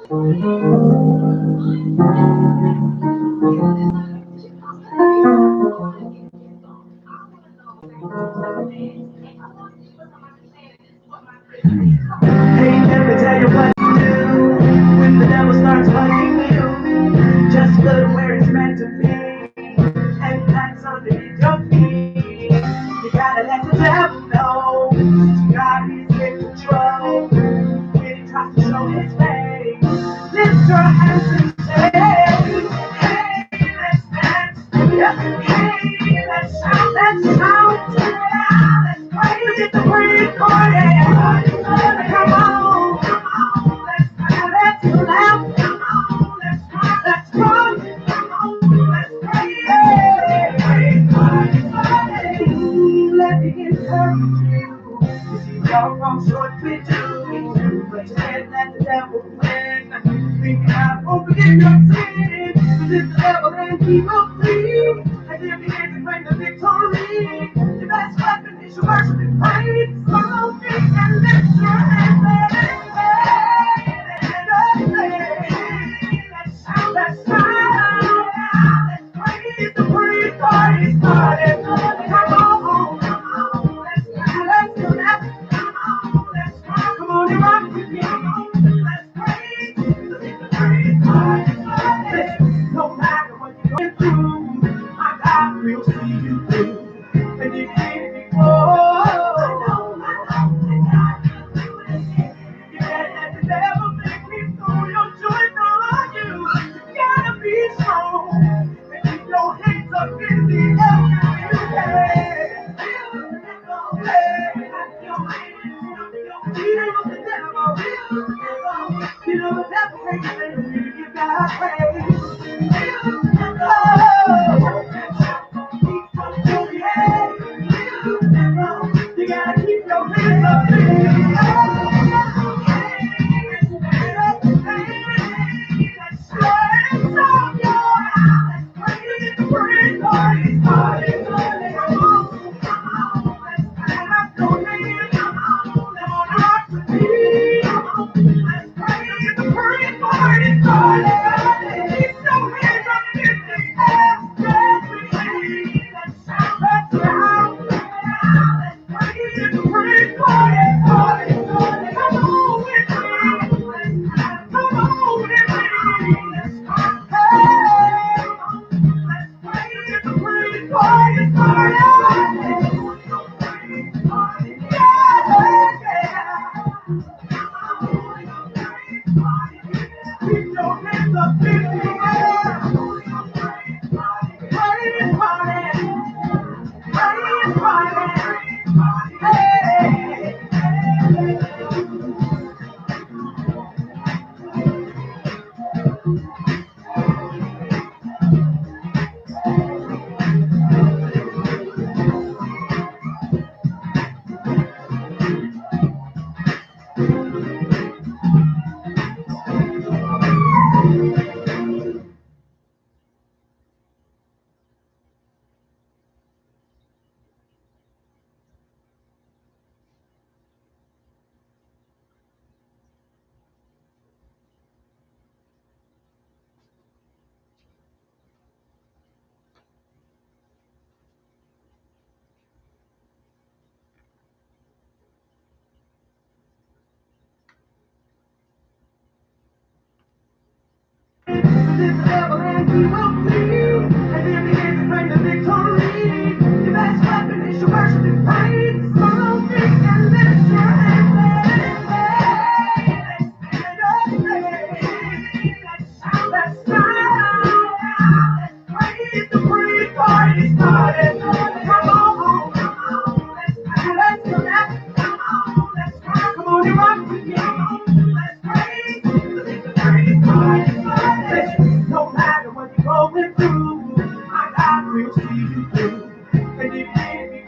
Hey, let me tell you what to do when the devil starts bugging you. Just look where it's meant to be, and that's underneath your feet. You gotta let the devil know God is in control. When he tries to show his face, lift your hands and say, hey, let's dance. Hey, let's shout, let's shout. Let's praise it, the praise party. Come on, let's laugh. Come on, let's run. Come on, let's praise. Let me encourage you. Y'all wrong short we do, but you can't let the devil win. Think God won't forgive your sins. Resist the devil and he will flee. And if he can't bring the victory, your best weapon is your worship and praise. Follow me and lift your hands let's shout, let's shout, let's praise the praise party started. Come on, let's do that. Come on and rock with me. Let's praise the praise party started. No matter what you're going through, my God will see you through. And you can't be you can't let the devil make me throw your joy from you. You gotta be strong and keep your hands up in the air. You can. The devil. You know the devil hates it. You gotta praise. You gotta keep your hands up in the devil and he will flee. And if he can't bring the victory, your best weapon is your worship and praise. Follow me and lift your hands. Let's shout, let's praise the praise party started. Come on, let's do that. Come on and rock with me. Let's praise the praise party started. No matter what you're going through, my God will see you through. And you can't be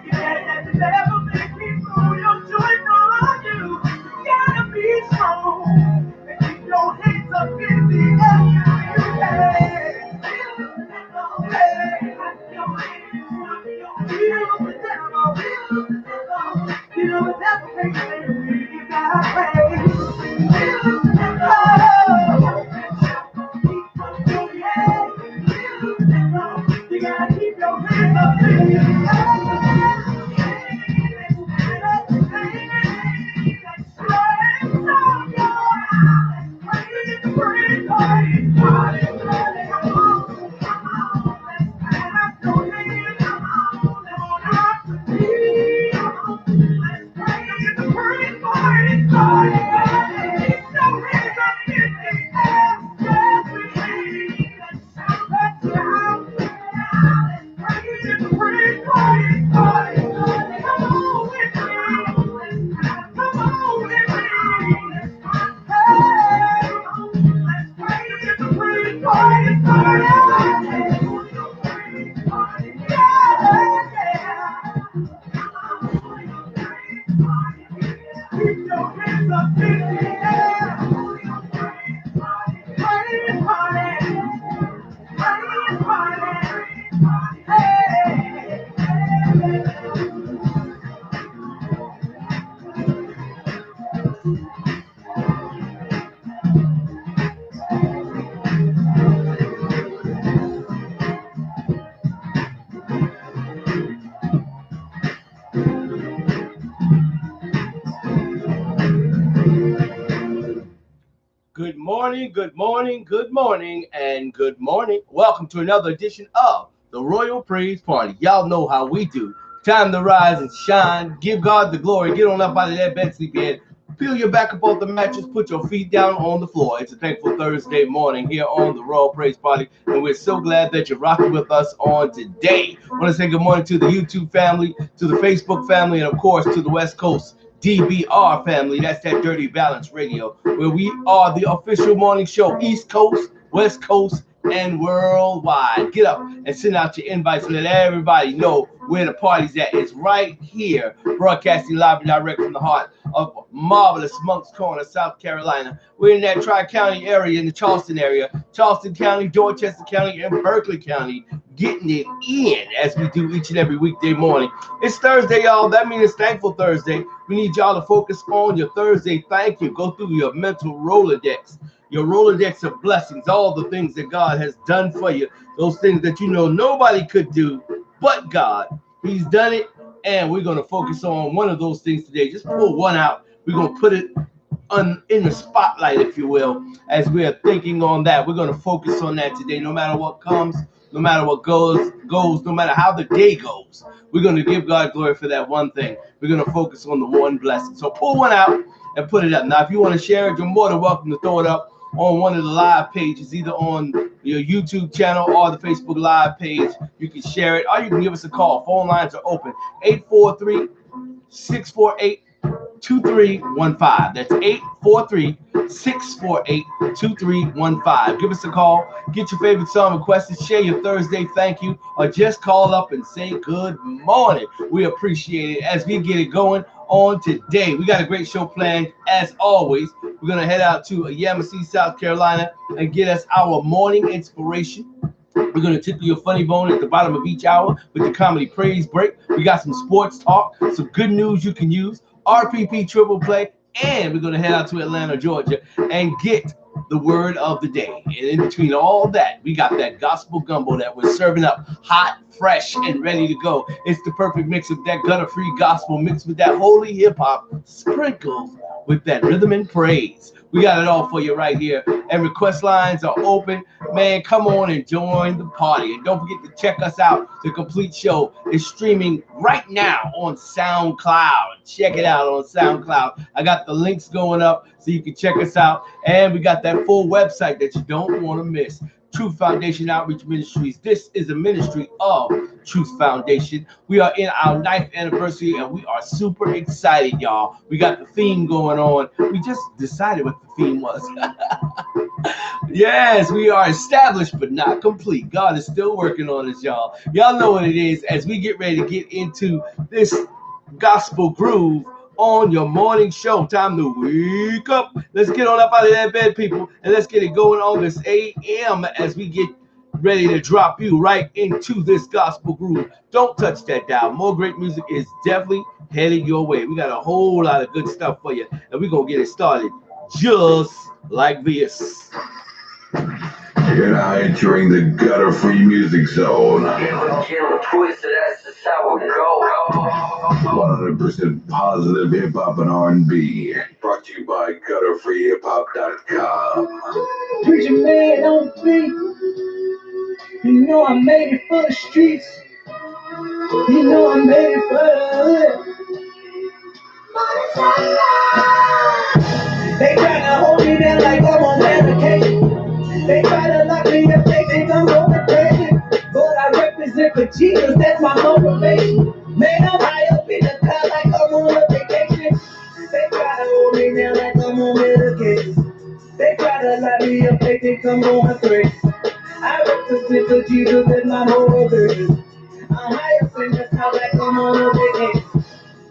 you can't let the devil make me throw your joy from you. You gotta be strong and keep your hands up in the air. You can. Feel the devil. You You gotta keep your hands up in the Good morning, good morning, good morning, and good morning. Welcome to another edition of the Royal Praise Party. Y'all know how we do. Time to rise and shine. Give God the glory. Get on up out of that bed, sleepyhead. Peel your back up off the mattress. Put your feet down on the floor. It's a thankful Thursday morning here on the Royal Praise Party, and we're so glad that you're rocking with us on today. I want to say good morning to the YouTube family, to the Facebook family, and of course to the West Coast DBR family. That's that Dirty Balance Radio, where we are the official morning show, East Coast, West Coast, and worldwide. Get up and send out your invites and let everybody know where the party's at. It's right here, broadcasting live and direct from the heart of marvelous Moncks Corner, South Carolina. We're in that Tri-County area, in the Charleston area, Charleston County, Dorchester County, and Berkeley County, getting it in as we do each and every weekday morning. It's Thursday, y'all. That means it's Thankful Thursday. We need y'all to focus on your Thursday thank you. Go through your mental Rolodex, your Rolodex of blessings, all the things that God has done for you, those things that you know nobody could do but God. He's done it, and we're going to focus on one of those things today. Just pull one out. We're going to put it in the spotlight, if you will, as we are thinking on that. We're going to focus on that today, no matter what comes, no matter what goes, no matter how the day goes. We're going to give God glory for that one thing. We're going to focus on the one blessing. So pull one out and put it up. Now, if you want to share it, you're more than welcome to throw it up on one of the live pages, either on your YouTube channel or the Facebook Live page. You can share it, or you can give us a call. Phone lines are open. 843-648-2315. That's 843-648-2315. Give us a call. Get your favorite song requested. Share your Thursday thank you, or just call up and say good morning. We appreciate it as we get it going on today. We got a great show planned as always. We're going to head out to Yamasee, South Carolina, and get us our morning inspiration. We're going to tickle your funny bone at the bottom of each hour with the comedy praise break. We got some sports talk, some good news you can use, RPP triple play, and we're going to head out to Atlanta, Georgia, and get the word of the day. And in between all that, we got that gospel gumbo that we're serving up hot, fresh, and ready to go. It's the perfect mix of that gutter-free gospel mixed with that holy hip-hop sprinkled with that rhythm and praise. We got it all for you right here. And request lines are open. Man, come on and join the party. And don't forget to check us out. The complete show is streaming right now on SoundCloud. Check it out on SoundCloud. I got the links going up so you can check us out. And we got that full website that you don't want to miss. Truth Foundation Outreach Ministries. This is a ministry of Truth Foundation. We are in our 9th anniversary, and we are super excited, y'all. We got the theme going on. We just decided what the theme was. Yes, we are established but not complete. God is still working on us, y'all. Y'all know what it is as we get ready to get into this gospel groove on your morning show. Time to wake up. Let's get on up out of that bed, people, and let's get it going on this AM as we get ready to drop you right into this gospel groove. Don't touch that dial. More great music is definitely headed your way. We got a whole lot of good stuff for you, and we're going to get it started just like this. You're now entering the gutter-free music zone. Getting twisted, that's just how it goes. 100% positive hip-hop and R&B. Brought to you by gutterfreehiphop.com. Preacher man on the beat. You know I made it for the streets. You know I made it for the hood. They tryna hold me down like I'm on medication. They try to lock me up, they think I'm going crazy. But I represent for Jesus, that's my motivation. Man, I'm high up in the cloud like I'm on a vacation. They try to hold me down like I'm on medication. They try to lock me up, they think I'm going crazy. I represent for Jesus, that's my motivation. I'm high up in the cloud like I'm on a vacation.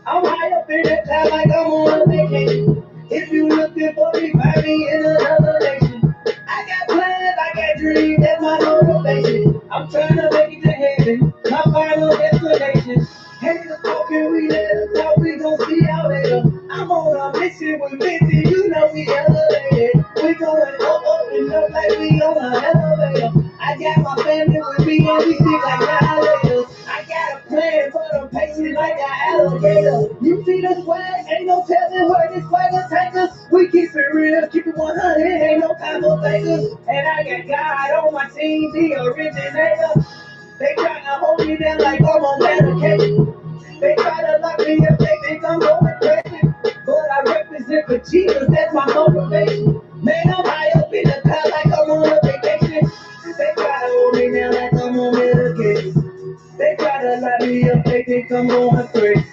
I'm high up in the cloud like I'm on a vacation. If you looking for me, find me in another nation. I got plans, I got dreams, that's my motivation. I'm trying to make it to heaven, my final destination. Haters talking, we let them talk, we gon' see how later. I'm on a mission with Vinci, you know we elevated. We going up and up like we on an elevator. I got my family with me and we stick like alligators. I got a plan for the patient like an alligator. You see the swag, ain't no telling where this swag will take us. We keep it real, keep it 100, ain't no time for fakers. And I got God on my team, the originator. They tryna hold me down like I'm on medication. They try to lock me up, they think I'm going crazy. But I represent for Jesus, that's my motivation. Man, I'm high up in the cloud like I'm on a vacation. They try to hold me down like I'm on medication. They try to lock me up, they think I'm going crazy.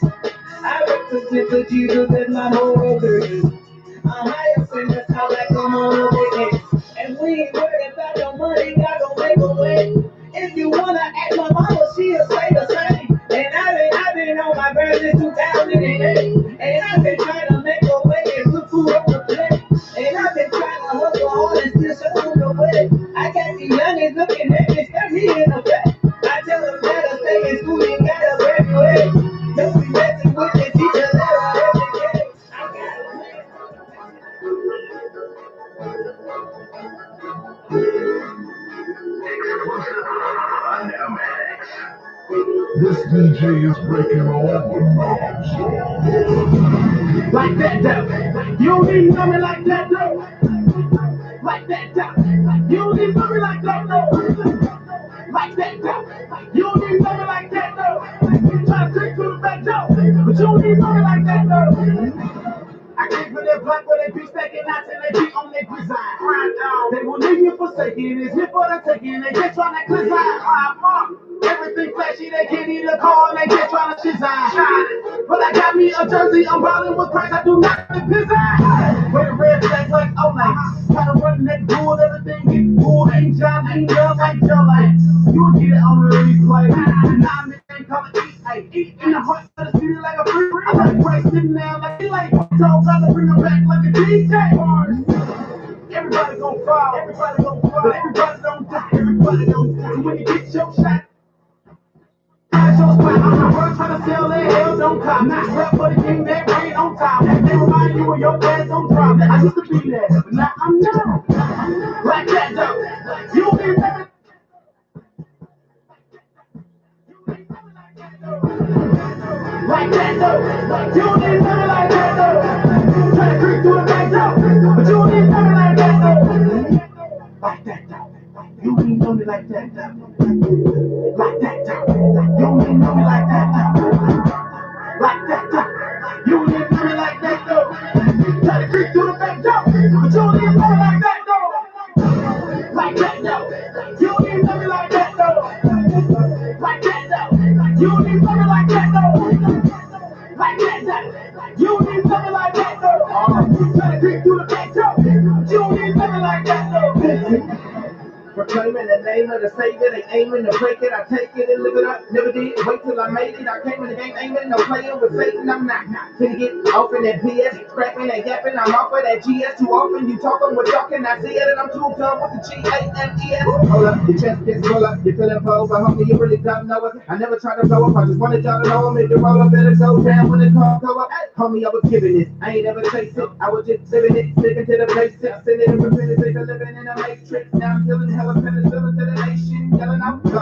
I represent for Jesus, that's my motivation. I'm high up in the cloud like I'm on a vacation. And we ain't worried about no money, God gon' make a way. If you wanna ask my mama, she'll say the same. And I've been on my grind since 2008. And I've been trying to make a way and put food on the plate. And I've been trying to hustle hard and still show them the way. I got the youngest looking at me, stare me in the back. I tell them that I stay in school, you gotta graduate. Don't be messing with the teacher that I educate. I got a plan. This DJ is breaking all the knobs. Like that though. You don't need me like that though. Like that though. You don't need me like that though. Like that though. You don't need me like that though. Try to trick to the back door, but you don't need me like that though. I came from that block where they be stacking out and they be on their design. They will leave you forsaken, it's here for the taking, they just tryna design. Everything flashy, they can't eat a car, they just tryna design. But I got me a jersey, I'm ballin' with Christ, I do not design. Wear red flags like Olay, try to run that bull, everything get cool, ain't John, ain't Young, ain't Joe, like you will get it on the replay. Nah, man, ain't call it eat in the heart of the city like a free. I like Christ sitting down like so gotta bring them back like a DJ. Everybody gon' fall, but everybody don't die, everybody don't die. So when you get your shot, find your spot. I'm the world trying to sell that hell don't cop. Not rap for the king that rain on top. They remind you of your ass on drop. I used to be there, but now I'm not. Like that though, you be living. Like that though, you don't need nothing like that though. Try to creep through the back door, but you don't need nothing like that though. Like that though, you don't need nothing like that though. Like that though, you don't need nothing like that though. Like that though, you don't need nothing like that though. Try to creep through the back door, but you don't need nothing like that though. Like that though, you don't need nothing like that though. Like that though, you don't need nothing like that though. Like that. Proclaiming the name of the Savior, they aiming to break it. I take it and live it up. Never did wait till I made it. I came in the game aiming, no playing with Satan. I'm not finna get off in that PS, scrapping and yapping. I'm off of that GS. Too often you talking with talking. I see it and I'm too dumb with the GAMES. Hold up, your chest gets full up. You're feeling full, but homie, you really don't know it. I never tried to blow up. I just wanted y'all to know I'm in the roll up. Better go down when the car go up. Homie, I was giving it. I ain't ever chased it. I was just living it, sticking to the basics. Sitting in the living in a matrix. Now I'm killing hella penicillin to the nation. Yelling out, go.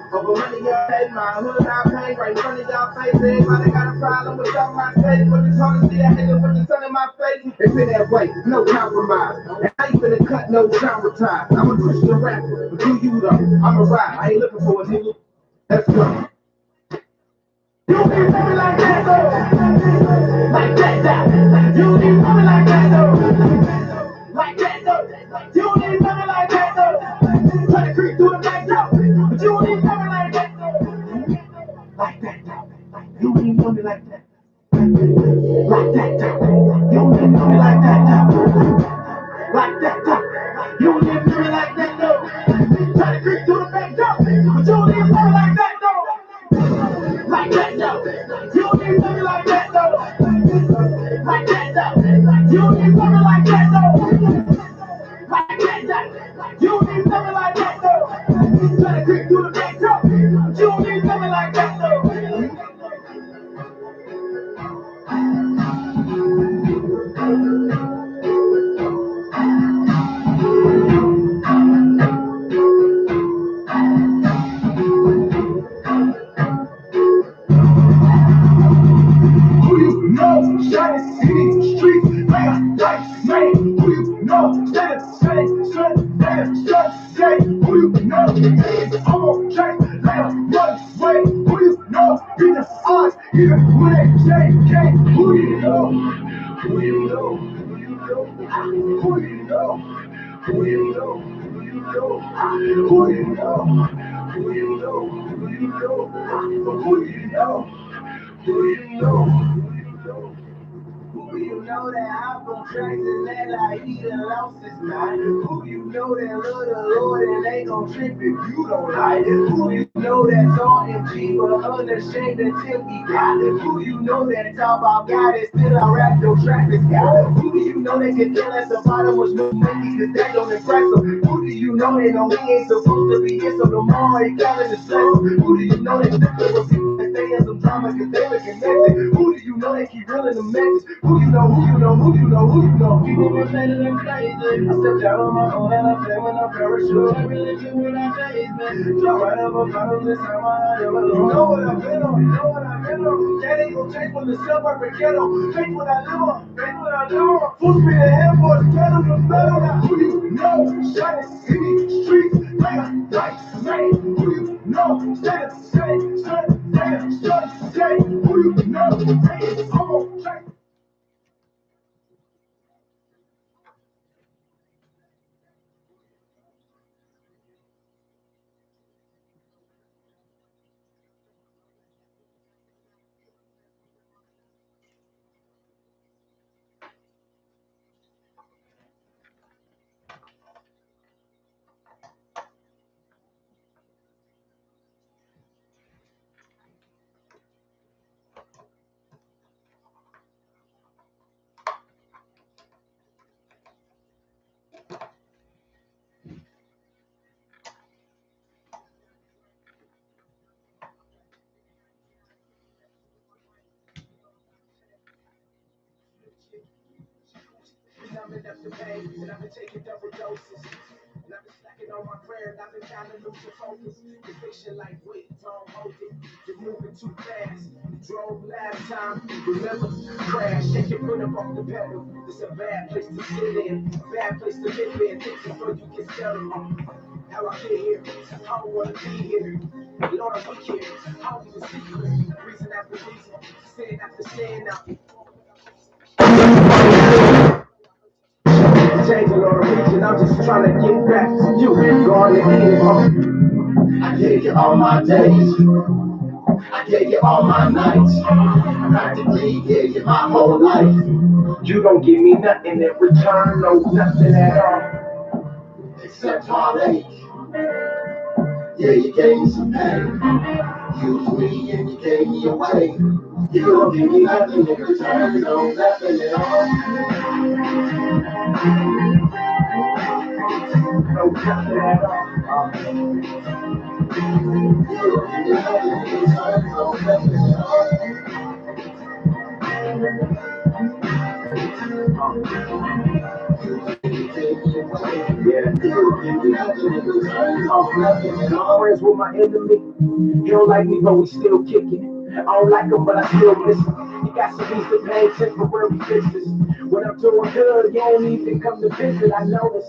Over money, y'all pay my hood, I pay right in front of y'all face. Everybody got a problem with all my face. But it's hard to see, I hate it with the sun in my face. It's been that way, no compromise. And I ain't finna cut no genre ties. I'm a Christian rapper, but do you though? I'm a ride, I ain't looking for a nigga. Let's go. You need something like that though. Like that though. You need something like that though. Like that though. You need something like that though. Try to creep through the back door. But you need something like that though. Like that though. You need something like that. Like that though. You need something like that though. Like that though. You need something like that though. Try to creep through the back door. But you need something like that though. Like that though. You need something like that though. Like that though. You need something like that though. Like that though. You need something like that though. Try to creep through the back door. You need something like that though. Who you know? Shining city streets, man, like man. Who you know? Standing, say. Who you know? I'm on track, like a run way. Who you know? Beat the odds, even when they change. Who you know? Who you know? Who you know? Who you know? Who you know? Who you know? Who you know? Who you know? Who you know? Who you know? Who you know? Who you know? Who you know that hop on tracks and let like he done lost his mind? Who you know that love the Lord and ain't gon' trip if you don't like it? Who you know that's all MG but unashamed until he got it? Who you know that talk about God and still I rap your track is God? Who do you know that can kill at the bottom was no money cause that don't impress him? Who do you know that know he ain't supposed to be here so tomorrow he counting his blessings? Who do you know that still people that stay in some drama cause they were connected? Who do you know that keep reeling the message? Who you know, who you know, who you know, who you know? People been saying them crazy. I stepped out on my own and I play with no parachute. I really do what I face, man. Jump right up a bottle this time I am alone. You know what I've been on, you know what I've been on. That ain't gon' change when the suburban ghetto. Change what I live on, change what I live on. Full speed ahead, boys, pedal to metal. Who you know? Shining city streets, man, like man. Who you know? Stand, who you know? I'm on track. Numbing up the pain, and I've been taking double doses. And I've been slacking on my prayer, and I've been trying to lose the focus. Conviction like weight, don't hold it. You're moving too fast. Drove last time, remember? Crash, shake your foot up off the pedal. It's a bad place to sit in, bad place to live in. Think before you get settled. How I get here, I don't wanna be here. Lord, I'm weak here, I don't even see clear. Reason after reason, sin after sin. Now changing on the region, I'm just trying to get back to you. Going to Eden, I gave you all my days. I gave you all my nights. I practically gave you my whole life. You don't give me nothing in return, no nothing at all. Except heartache. Yeah, you gave me some pain. Used me and you gave me away. You don't give me nothing in return, no nothing at all. No nothing at all. You don't give me nothing in return, no nothing at all. I'm friends with my enemy. He don't like me, but we still kicking it. I don't like him, but I still miss him. He got some reason to pay temporary fixes. When I'm doing good, you don't even come to visit. I notice,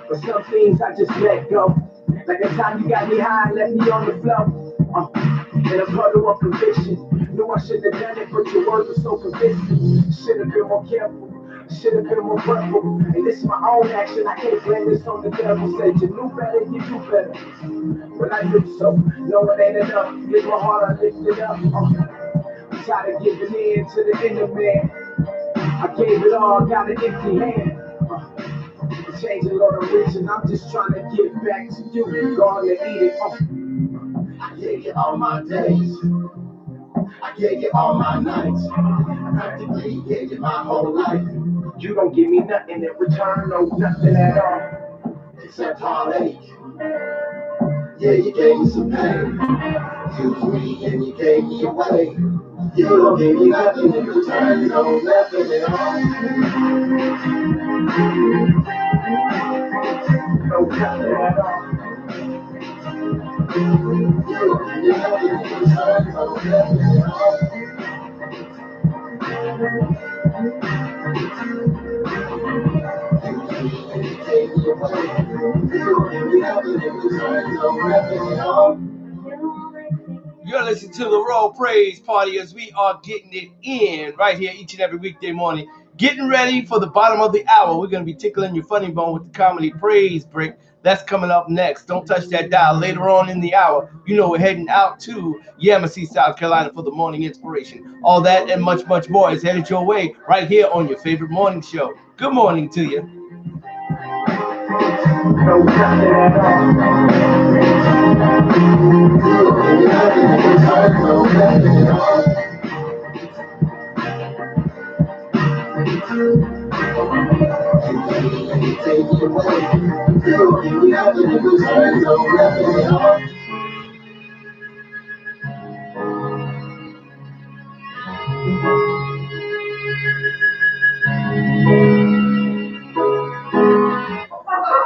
but some things I just let go. Like the time you got me high and left me on the floor. In a puddle of conviction. Knew I shouldn't have done it, but your words were so convincing. Should have been more careful. Should have been more careful. And this is my own action. I can't blame this on the devil. Said you knew better, you do better. But I knew so. No, it ain't enough. Give my heart, I lift it up. I'm tired of giving in to the inner man. I gave it all, got an empty hand. Changing all the reason, I'm just trying to get back to you. Gone to eat it. I gave you all my days. I gave you all my nights. I practically gave you my whole life. You don't give me nothing in return, no nothing at all. Except heartache. Yeah, you gave me some pain. Used me and you gave me away. You don't give me nothing in return, no nothing at all. No nothing at all. You don't give me nothing in return, no nothing at all. You're listening to the Royal Praise Party as we are getting it in right here each and every weekday morning. Getting ready for the bottom of the hour. We're going to be tickling your funny bone with the comedy praise break. That's coming up next. Don't touch that dial. Later on in the hour, you know we're heading out to Yamasee, South Carolina for the morning inspiration. All that and much, much more is headed your way right here on your favorite morning show. Good morning to you. No nothing at all. No nothing at all. You take me away. You don't give me nothing in return. No nothing at all.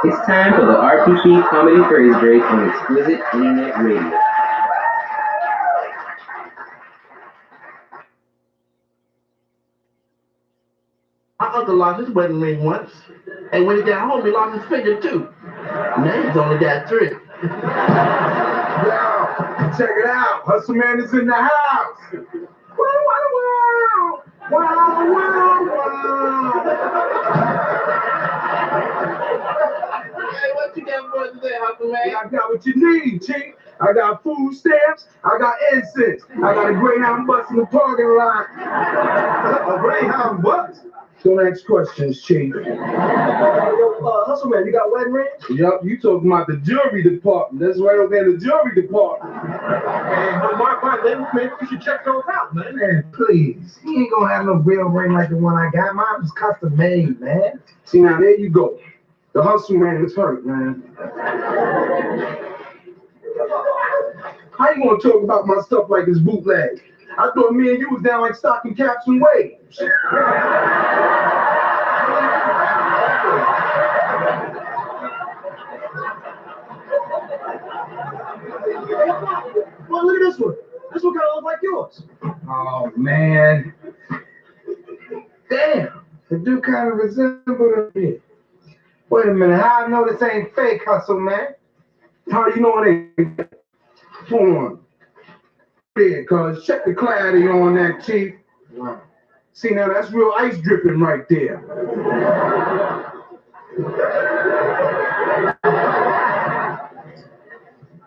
It's time for the RPP Comedy Praise Break on Exquisite Internet Radio. My uncle lost his wedding ring once, and when he got home, he lost his finger too. Now he's only got 3. Yo, check it out. Hustle Man is in the house. Wow, wow, wow. Wow, wow, wow. Hey, what you got for us today, Hustle Man? I got what you need, Chief. I got food stamps. I got incense. I got a Greyhound bus in the parking lot. A Greyhound bus? Don't ask questions, Chief. Yo, Hustle Man, you got wedding rings? Yup, you talking about the jewelry department. That's right over there in the jewelry department. Man, but my maybe we should check those out, man. Man, please. He ain't gonna have no real ring like the one I got. Mine was custom made, man. See, now there you go. The Hustle Man is hurt, man. How you gonna talk about my stuff like it's bootleg? I thought me and you was down like stocking caps and waves. Well, look at this one. This one kind of looks like yours. Oh, man. Damn. The dude kind of resembled it. Wait a minute. How I know this ain't fake, Hustle Man? How you know it ain't? Hold on. Yeah, cuz check the clarity on that, Chief. Wow. See, now that's real ice dripping right there.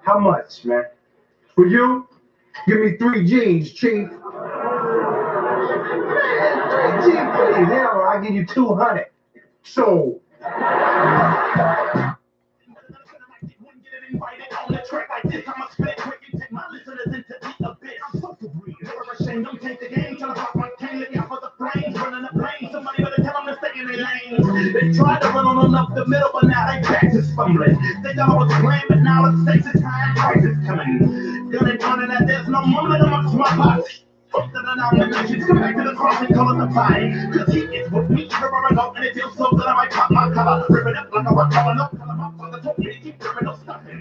How much, man? For you? Give me 3 G's, Chief. Man, 3 G's, please. Hell, I'll give you 200. So. They tried to run on up the middle, but now they back to fumbling. They thought I was playing, but now it's takes a time, crisis coming. Gunning, running, and there's no moment amongst my posse. Fuck the denominations, come back to the cross and call it the body. Cause he is with me, everywhere I go, and it feels so good I might pop my collar. Rip it up like a rock collar, no color. My father told me to keep ripping, no stopping.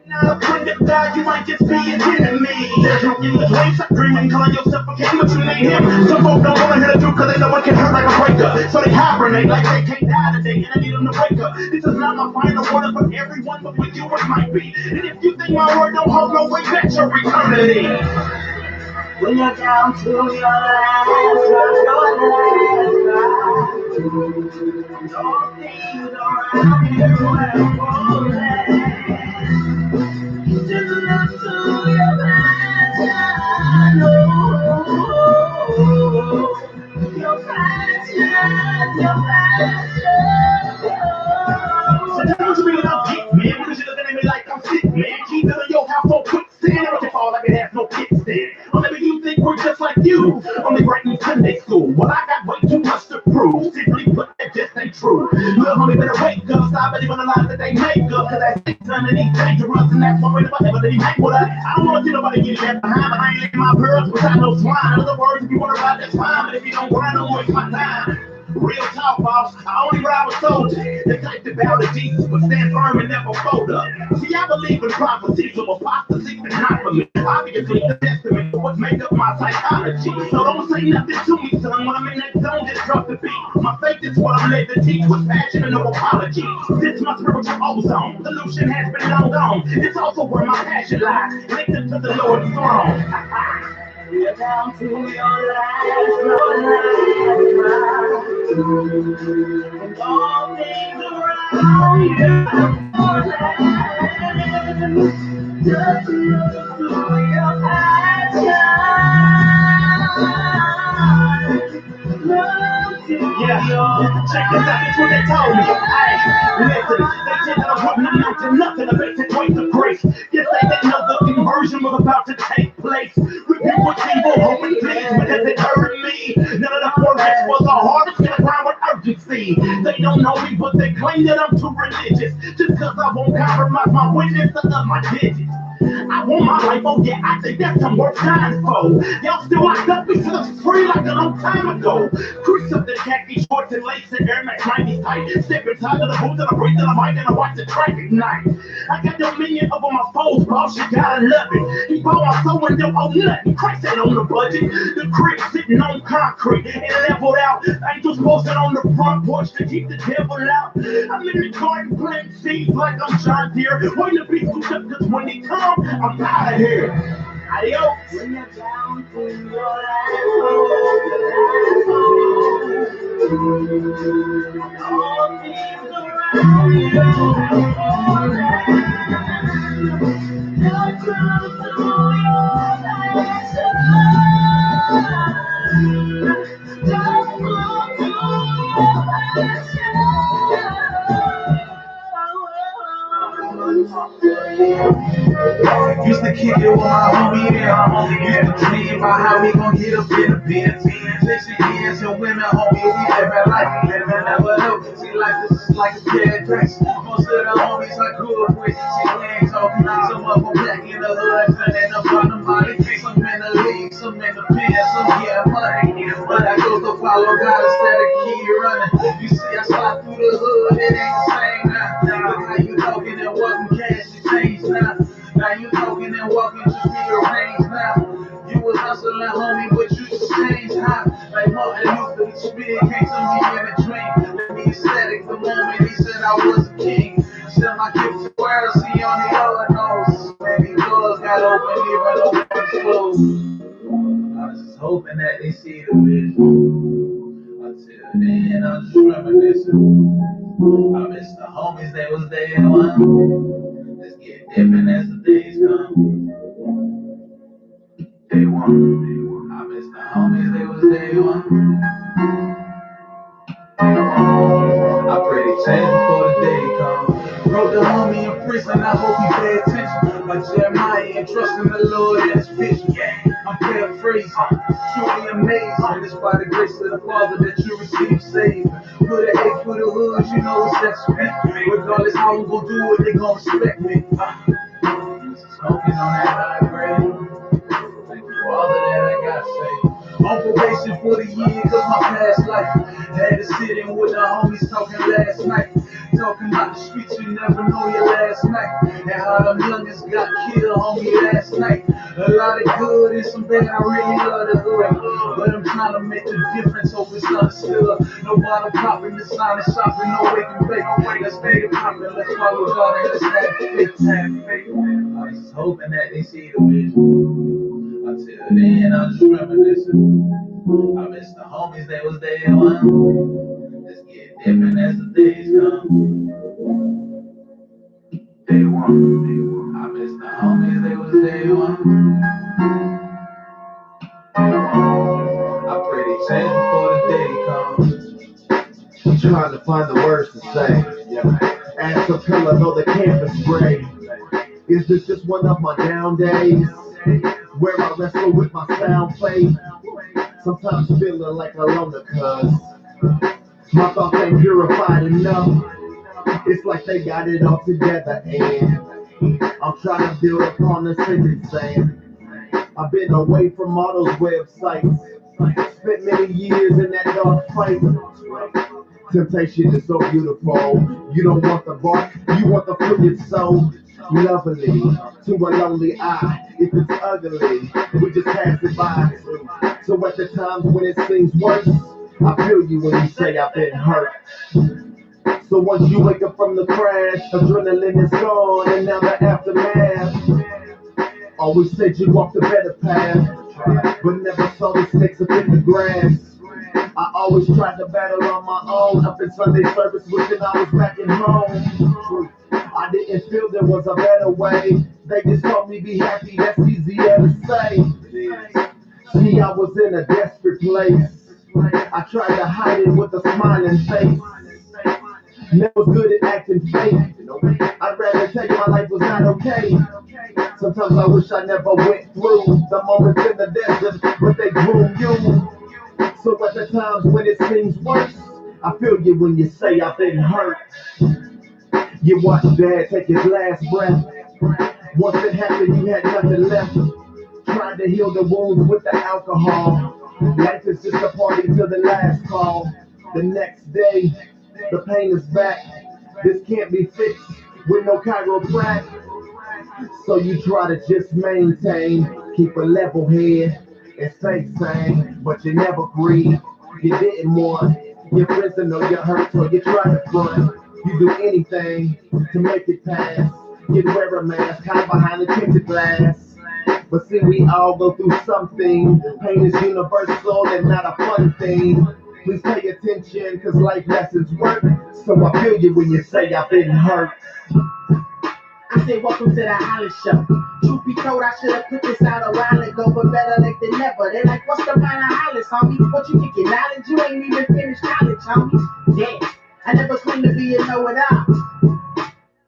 Now, when you die, you might just be an enemy. There's no in between, stop dreaming, calling yourself a king, but you ain't him. Some folks don't wanna hear the truth, cause they know it can hurt like a breaker. So they hibernate like they can't die today, and I need them to wake up. This is not my final word for everyone, but with you it might be. And if you think my word don't hold no weight, that's your eternity. When you're down to your last drop, all things around you have fallen. Just look to your passion, your passion, your passion. Sometimes you really don't get, man, because you're looking at me like I'm sick, man. Keep it in your house on quicksand, or you fall like it has no kickstand. Or maybe you think we're just like you, only right in Sunday school. Well, I got way too much to prove. Simply put, that just ain't true. Little homie better wake up, stop believing the lies that they make up. Cause that shit's underneath dangerous, and that's why nobody ever let him hang with us. I don't wanna see nobody get left behind, but I ain't leaving my pearls beside no swine. In other words, if you wanna ride, that's fine, but if you don't grind, don't waste my time. Real talk, boss. I only ride with soldiers. The type that bow to Jesus, but stand firm and never fold up. See, I believe in prophecies of apostasy, but not for me. Obviously, the testament of what make up my psychology. So don't say nothing to me, son. When I'm in that zone, just drop the beat. My faith is what I'm led to teach with passion and no apology. This my spiritual ozone. Solution has been long gone. It's also where my passion lies. Linked to the Lord's throne. We're down to your last cry. And all things around you have fallen. Just look to your passion. Yeah, check this out, that's what they told me. Hey, listen, they said that I wouldn't amount to nothing, a basic waste of grace. Yes, they didn't know the conversion was about to take place. Repeat what's evil, hoping please, but as it heard me, none of the foreheads was the hardest in the ground with urgency. They don't know me, but they claim that I'm too religious. Just cause I won't compromise my witness to up my digits. I want my life, oh yeah, I think that's some worth dying for. Y'all still locked up because it's free like a long time ago. Crease up the khaki shorts and lace and Air Max 90s tight. Step inside of the booth and I breathe and I mic and I watch the track ignite. I got dominion over my foes, boss, you gotta love it. He bought my soul and don't owe nothing. Christ ain't on the budget. The crib sitting on concrete and leveled out. Angels posted on the front porch to keep the devil out. I'm in the garden planting seeds like I'm John Deere. Waiting to be scooped up cause when they come, I'm out of here. Adios. When you're down to your last all things around you are falling. You're true to your passion. Just look to your passion. Used to kick it with my homie there. Used to dream about how we gon' get up in the Benz. Fishing hands and women, homie, we living life. Living never know. See, life is just like a pair of drinks. Most of the homies I grew up with, see, we ain't talking. Some of them black in the hood, filling up on the money. Some in the league, some in the pen, some getting money. But I go to follow God instead of keep running. You see, I slide through the hood, it ain't the same now. Look how you talking and walking cash, you change now. Now you talking and walking, just rearranged now. You was hustling, homie, but you just changed, huh? Like Martin Luther, the spirit came to me in a dream. Let me aesthetic the moment he said I was a king. Send my gift to the world, see on the other nose. Maybe doors got open, even though it's closed. I was just hoping that they see the vision. Until then, I was just reminiscing. I miss the homies that was day one. Let's get different as the days come. Day one. I miss the homies that was day one. I pray they change before the day comes. Wrote the homie in prison, I hope he pay attention. Like Jeremiah and trusting the Lord in his vision. I'm paraphrasing, truly amazing. This why by the grace of the Father that you receive saved. Put an A for the hood, you know it's that sweet. Regardless how I'm gonna do it, they gon' respect me. Smoking on that high grade. Thank you for all of that I got saved. On probation for the year, cause my past life had to sit in with the homies talking last night. Talking about the streets, you never know your last night. And how them youngest got killed, homie, last night. A lot of good and some bad, I really love the hood. But I'm trying to make a difference, hope it's understood. No bottle popping, the sign is shopping, no wake and bake. Let's make it poppin', let's follow God and let's have faith. I'm just hoping that they see the vision. Until then, I'm just reminiscing. I miss the homies that was day one. Let's get different as the days come. Day one. I miss the homies that was day one. I pray they change before the day comes. I'm trying to find the words to say. Ask a pillar, though the campus gray. Is this just one of my down days? Where I wrestle with my sound plate? Sometimes feeling like a loner, cuz my thoughts ain't purified enough. It's like they got it all together, and I'm trying to build upon the sacred sand. I've been away from all those websites, spent many years in that dark fight. Temptation is so beautiful. You don't want the bark, you want the fruit. It's so lovely to a lonely eye. If it's ugly, we just pass it by. So at the times when it seems worse, I feel you when you say I've been hurt. So once you wake up from the crash, adrenaline is gone, and now the aftermath. Always said you walked a better path, but never saw the snakes up in the grass. I always tried to battle on my own, up in Sunday service, wishing I was back at home. I didn't feel there was a better way. They just told me be happy, that's easier to say. See, I was in a desperate place. I tried to hide it with a smiling face. Never good at acting fake. I'd rather tell you my life was not okay. Sometimes I wish I never went through the moments in the desert, but they groom you. So at the times when it seems worse, I feel you when you say I've been hurt. You watch Dad take his last breath. Once it happened, you had nothing left. Tried to heal the wounds with the alcohol. Life is just a party till the last call. The next day, the pain is back. This can't be fixed with no chiropractic. So you try to just maintain, keep a level head, and stay sane. But you never breathe. You didn't want your friends to know you're hurt, so you try to front. You do anything to make it pass. You wear a mask, hide behind the tinted glass. But see, we all go through something. Pain is universal and not a fun thing. Please pay attention, cause life lessons work. So I feel you when you say I've been hurt. I say welcome to the Hollis Show. Truth be told, I should have put this out a while ago, but better late than never. They like, what's the matter, Hollis, homie? What you think your knowledge? You ain't even finished college, homie. Yeah, I never claimed to be a know-it-all,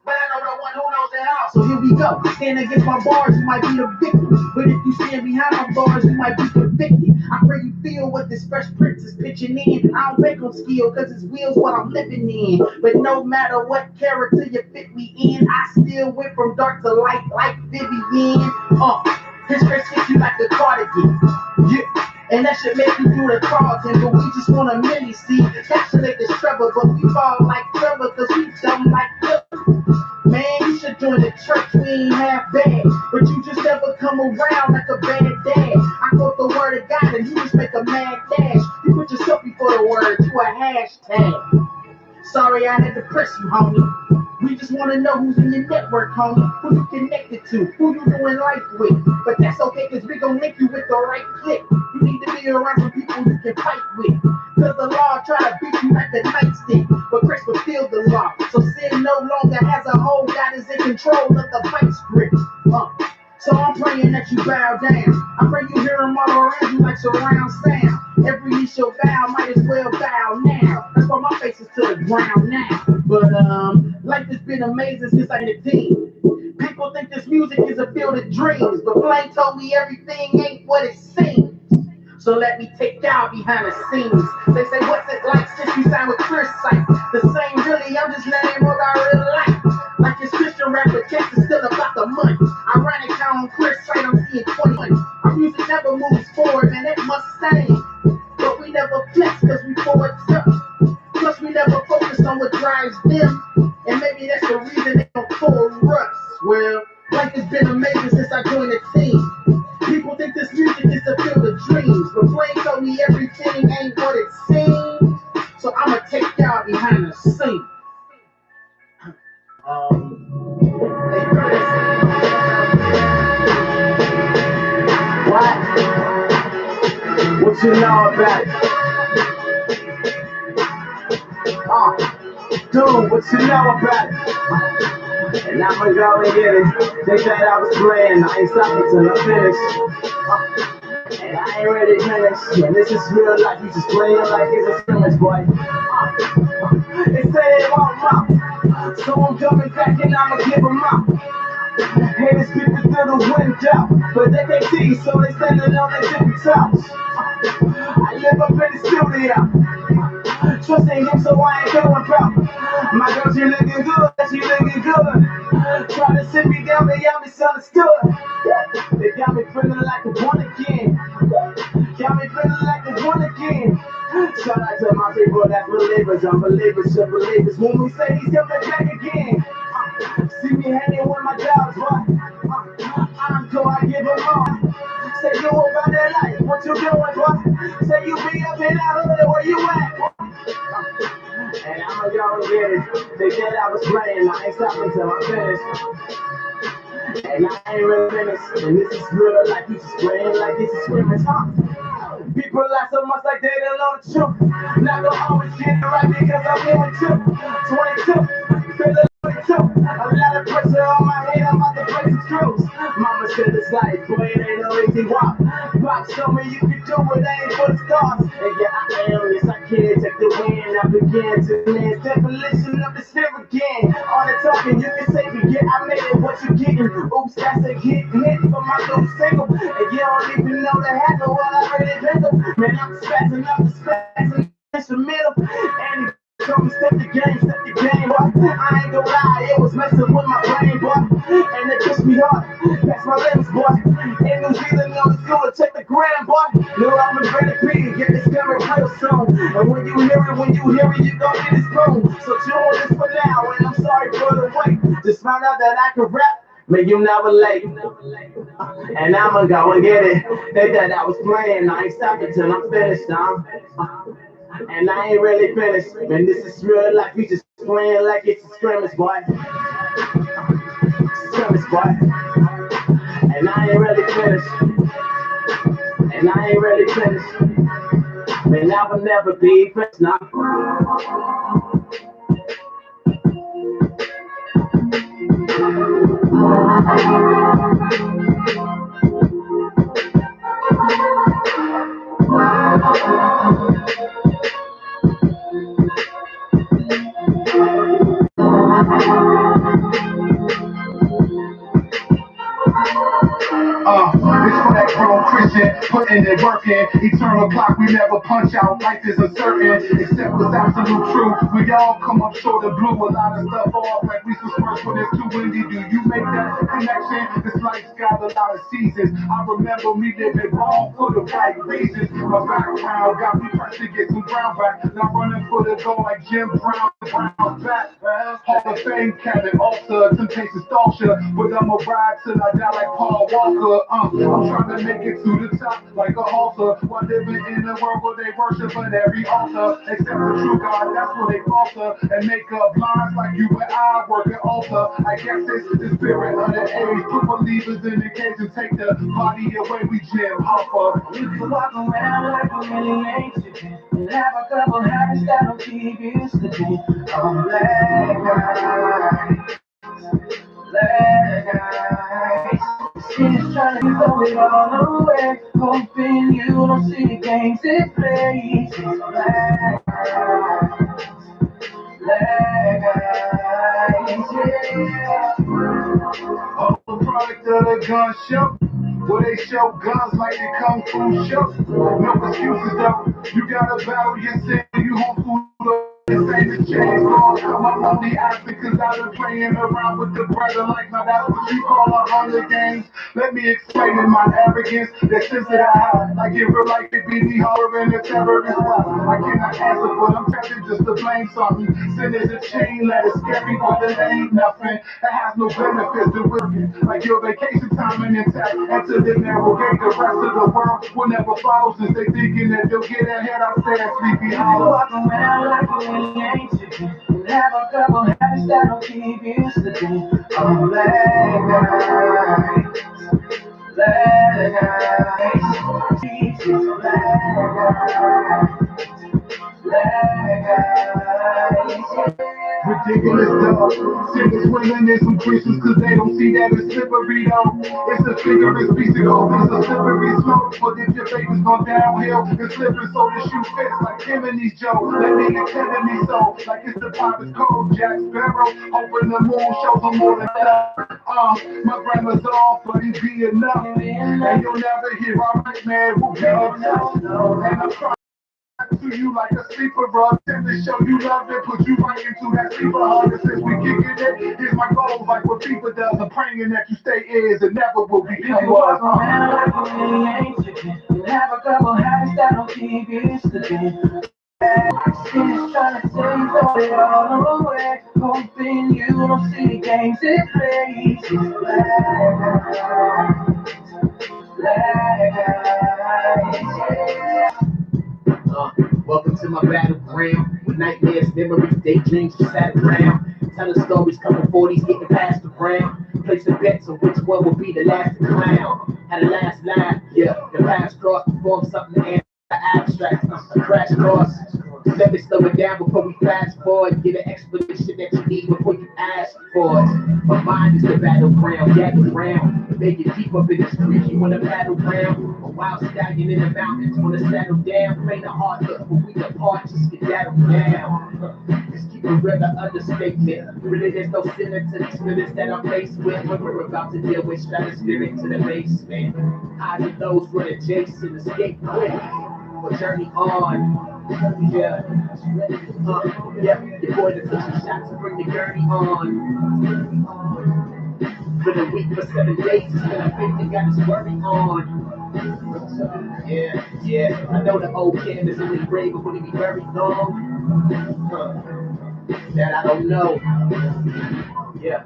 but I know the one who knows it all. So here we go. Stand against my bars, you might be the victim. But if you stand behind my bars, you might be convicted. I pray you feel what this Fresh Prince is pitching in. I don't make them skill, cause it's wheels what I'm living in. But no matter what character you fit me in, I still went from dark to light like Vivian. His Chris hits you like the cardigan. Yeah. And that should make you do the Carlton, but we just want a mini see. Calculate this Trevor, but we fall like Trevor, cause we dumb like Trevor. Man, you should join the church, we ain't half bad. But you just never come around like a bad dad. I quote the word of God and you just make a mad dash. You put yourself before the word, you a hashtag. Sorry I had to press you, homie. We just want to know who's in your network, homie. Who you connected to, who you doing life with. But that's okay, cause we gon' link you with the right click. You need to be around some people you can fight with. Cause the law try to beat you like a nightstick, but Chris fulfilled the law. So sin no longer has a hold, God is in control of the vice grip. So I'm praying that you bow down. I pray you hear them all around you like surround sound. Every knee shall bow, might as well bow now. That's why my face is to the ground now. But life has been amazing since I hit a teen. People think this music is a field of dreams, but Blake told me everything ain't what it seems. So let me take y'all behind the scenes. They say, what's it like since you signed with Chris Sight? The same really, I'm just letting more about real life. Like this Christian rapper, text is still about the money. Ironic how on Chris Sight I'm seeing 20. Our music never moves forward, man, that must stain. But we never flex cause we forward touch. Plus we never focus on what drives them. And maybe that's the reason they don't forward us. Well, life has been amazing since I joined the team. People think this music is the field of dreams, but Blaine told me everything ain't what it seems. So I'ma take y'all behind the scene. Hey, Curtis. What? What you know about it? Dude, what you know about it? And I'ma go and get it. They said I was playing, I ain't stopping till I finish. And I ain't ready to finish. And this is real life, you just playing like it's a scrimmage, boy. They say they want more, so I'm coming back and I'ma give them up. Haters peeping through the window, but they can't see, so they standing on their tippy toes. I live up in the studio, trusting him, so I ain't going broke. My girl, she looking good, she looking good. Try to sit me down, but y'all misunderstood. They got me feeling like a born again. Got me feeling like a born again. Shout out to my people that's believers, unbelievers, believers. When we say he's coming back again. See me hanging with my dogs, boy. I'm cool, I give them all. Say you about that life, what you doing, boy? Say you be up in that hood, where you at, boy? And I'ma go and get it. They said I was playing, I ain't stopping till I'm finished. And I ain't really finished. And this is real life, you just playing like this is scrimmage, huh? People lie so much like they don't know the truth. Not gonna always get it right because I'm doing too. 22, feeling 22. A lot of pressure on my head, I'm about to break the screws. Mama said it's life, boy, it ain't no easy walk. Pop told me you can do it, ain't for the stars. And yeah, I am, yes I can take the win. I begin to land, definition of the spirit again. All the talking, you can say, yeah, I made it, what you getting? Oops, that's a hit for my little single. And you don't even know the handle, what I really been through. Man, I'm spazzing up the spazzing instrumental. And he told me step the game, boy. I ain't gonna lie, it was messing with my brain, boy. And it pushed me hard, that's my limbs, boy. In New Zealand, on the school, check the gram, boy. No, I'm a RPP, get this camera real soon. And when you hear it, you gon' get it spoon. So chill this for now, and I'm sorry for the wait. Just found out that I can rap. Man, you never late. And I'ma go and get it. They thought I was playing, I ain't stopping till I'm finished, and I ain't really finished. Man, this is real life, you just playing like it's a scrimmage, boy. Scrimmage, boy. And I ain't really finished. And I ain't really finished. Man, I will never be finished, now. It's for that grown Christian, putting it work in. Eternal clock, we never punch out. Life is uncertain, except it's absolute truth. We all come up short and blew a lot of stuff off like we some smirks when it's too windy. Do you make that connection? This life's got a lot of seasons. I remember me living wrong for the right reasons. My background got me pressed to get some ground back. Now running for the goal like Jim Brown, back. Hall of Fame, Kevin Alter, Temptation Stalker. But I'ma ride till I die like Paul Walker. I'm trying to make it to the top like a halter. While living in a world where they worship at every altar. Except for true God, that's where they falter. And make up lines like you and I work at altar. I guess it's the spirit of the age. Put believers in the cage and take the body away, we Jim Hopper. You can walk around like a really ancient and have a couple habits that don't keep you sleeping. Oh, black guys. She's trying to throw it all away, hoping you don't see the games it plays. She's black eyes, yeah. Oh, the product of the gun show. Where they show guns like they kung fu show. No excuses though. You gotta battle your sin. You home food. This ain't a change, Lord. I'm only asking cause I've been playing around with the brother like my that's what you call a Hunger Games. Let me explain in my arrogance, the sense that I have. Like in real life, it be the horror and the terror as well. I cannot answer, but I'm tempted just to blame something. Sin is a chain letter, scary, but it ain't nothing. It has no benefits to working. Like your vacation time and intact. Enter the narrow gate, the rest of the world will never follow since they thinking that they'll get ahead. I stand sleepy hollow. Walk around like you really ain't chicken. Have a couple habits that'll keep you slipping. Oh, Ridiculous dog. Sinners willing in some creatures cause they don't see that it's slippery though. It's a figure of speech that opens a slippery slope. But if your faith is gone downhill, it's slipping so the shoe fits like him and these Joe. That nigga telling me so, like it's the pirate's code. Jack Sparrow, hoping the moon shows him more than that. My grandma's off, but it be enough. And you'll never hear our man will be enough. And I'm trying to you like a sleeper, bro. Tend to show you love and put you right into that sleeper hug. And since we kicking it, here's my goals like what people does. I'm praying that you stay is and never will become walk one. around like you really ain't chicken. Have a couple habits that'll keep you slipping. She's trying to tell you throw it all away. Hoping you don't see the games it plays. It's Welcome to my battleground. With nightmares, memories, daydreams, just sat around. Telling stories, coming 40s, getting passed around. Placing bets on which one will be the last to clown. Had a last line, yeah, the past cross, perform something and abstract, a crash course. Let me slow it down before we fast forward. Get an explanation that you need before you ask for it. My mind is the battleground, gather round. Make it deep up in the streets, you wanna battleground. A wild stallion in the mountains, wanna settle down. Plain a hard look, but we depart, just get that down. Just keep it real, the understatement. Really, there's no sinner to the spirits that I'm faced with. When we're about to deal with stratospheric to the basement. Hiding those with adjacent, escape quick. Or journey on. Yeah, your boy that took some shots to bring the gurney on. Been a week for 7 days, it's been a faith that got his worry on. Yeah, I know the old Cam is in his grave, but will he be buried long? That I don't know. Yeah,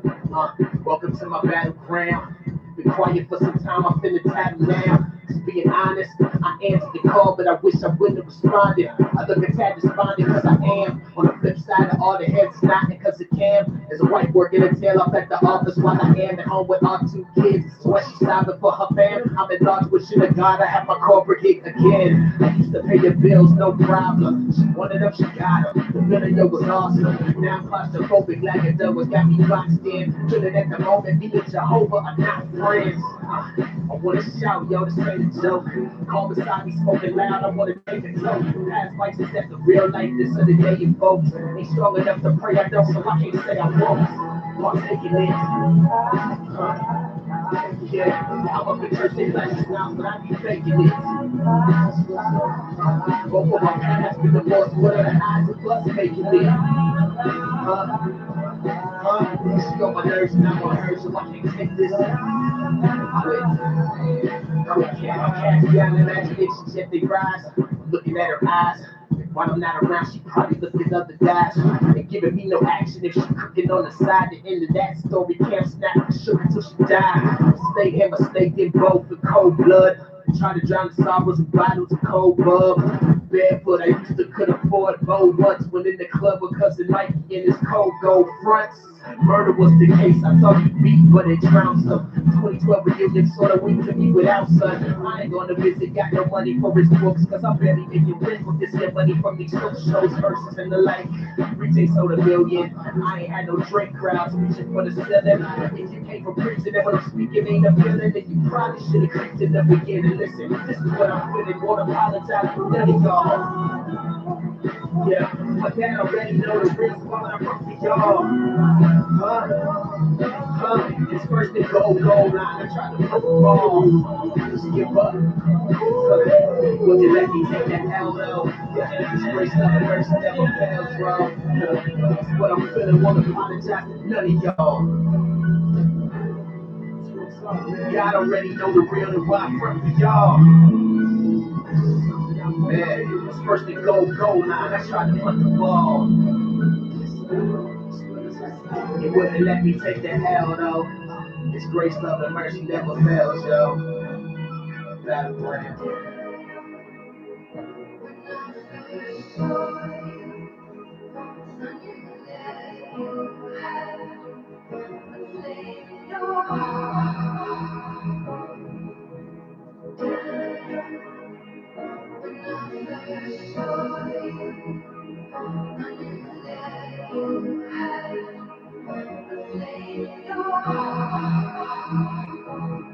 welcome to my battleground. Been quiet for some time, I'm finna tap now. Just being honest, I answered the call, but I wish I wouldn't have responded. I look at Tad despondent cause I am. On the flip side of all the heads nodding cause it can. There's a wife working a tail off at the office while I am at home with our 2 kids. So when she's sobbing for her fam, I'm at large wishing to God I have my corporate gig again. I used to pay the bills, no problem. She wanted them, she got them. The video was awesome. Now I'm claustrophobic like a double got me boxed in. Feeling at the moment, me and Jehovah are not friends. I wanna shout, yo, this ain't a joke. Call beside me smoking loud, I wanna take a toke. Past vices that the real life, this of the day invokes. Ain't strong enough to pray, I don't, so I can't say I won't. Partaking it. Yeah, I'm up in church, they like now, but I be faking it. Go for my past, with the boss, what are the eyes of us making it? She on my nerves and I'm on her, so I can't take this. Quit cast down imaginations, yet they rise. Looking at her eyes. While I'm not around, she probably looking at other guys. And giving me no action if she cooking on the side. The end of that story, can't snap, shook until she died. Stay here, mistake in both with cold blood. Try to drown the sorrows in bottles of cold bub. Barefoot, I used to could afford bold once. When in the club with cousin Mikey in his cold gold fronts. Murder was the case, I thought he beat, but it drowned some. 2012 reunion sorta weak to me without son. I ain't gonna visit, got no money for his books, cause I'm barely making rent with this here money from these social shows, verses and the like. Retail sold $1 million, I ain't had no drink crowds reaching for the ceiling. If you came from prison and when I'm speaking ain't a feeling, then you probably should've creeped in the beginning. Listen, this is what I'm feeling, won't apologize for none of y'all. Yeah, my dad already know the reason why I'm from y'all. It's first they go line. I try to put the ball. Just give up. Would you let me take that L though? Yeah, this grace of the mercy never fails, bro. That's what I'm feeling. Wanna apologize to none of y'all. God already know the real and why I front for y'all. Man, it's first they go line. I try to put the ball. It wouldn't let me take that L though. His grace, love, and mercy never fails, yo. Battleground.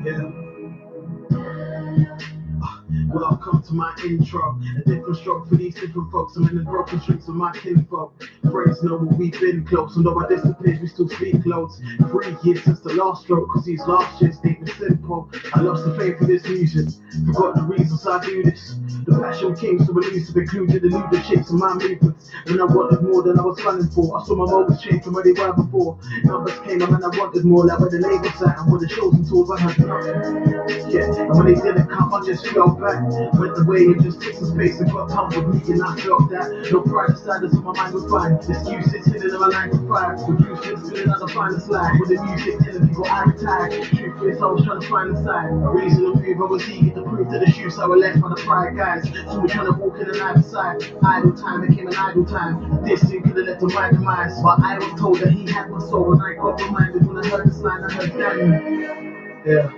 Yeah. Welcome to my intro. A different stroke for these different folks. I'm in the broken streets of my kinfolk. Friends know what we've been close. And though I disappeared, we still speak loads. 3 years since the last stroke, cause these last shits ain't been simple. I lost the faith for this music. Forgot the reasons I do this. The passion came so elusive, included the leaderships of my movements. When I wanted more than I was running for. I saw my moments change from where they were before. Numbers came and I wanted more, like where the labels at and where the shows and tours I had nothing. Yeah, and when they didn't come, I just fell back. Went away and just took some space and got pumped with me, and I felt that. No pride aside, so my mind was fine. Excuses hidden in my 9 to 5. Producers feeling like I find a slide. With the music telling people I retired. Truth is, I was trying to find a side. A reason to move, I was eager to prove to the shoes I were left by the pride guys. So we're trying to walk in the night side. Idle time became an idle time. This thing could have led to my demise. But I was told that he had my soul, and I got reminded when I heard this line, I heard Daniel. Yeah.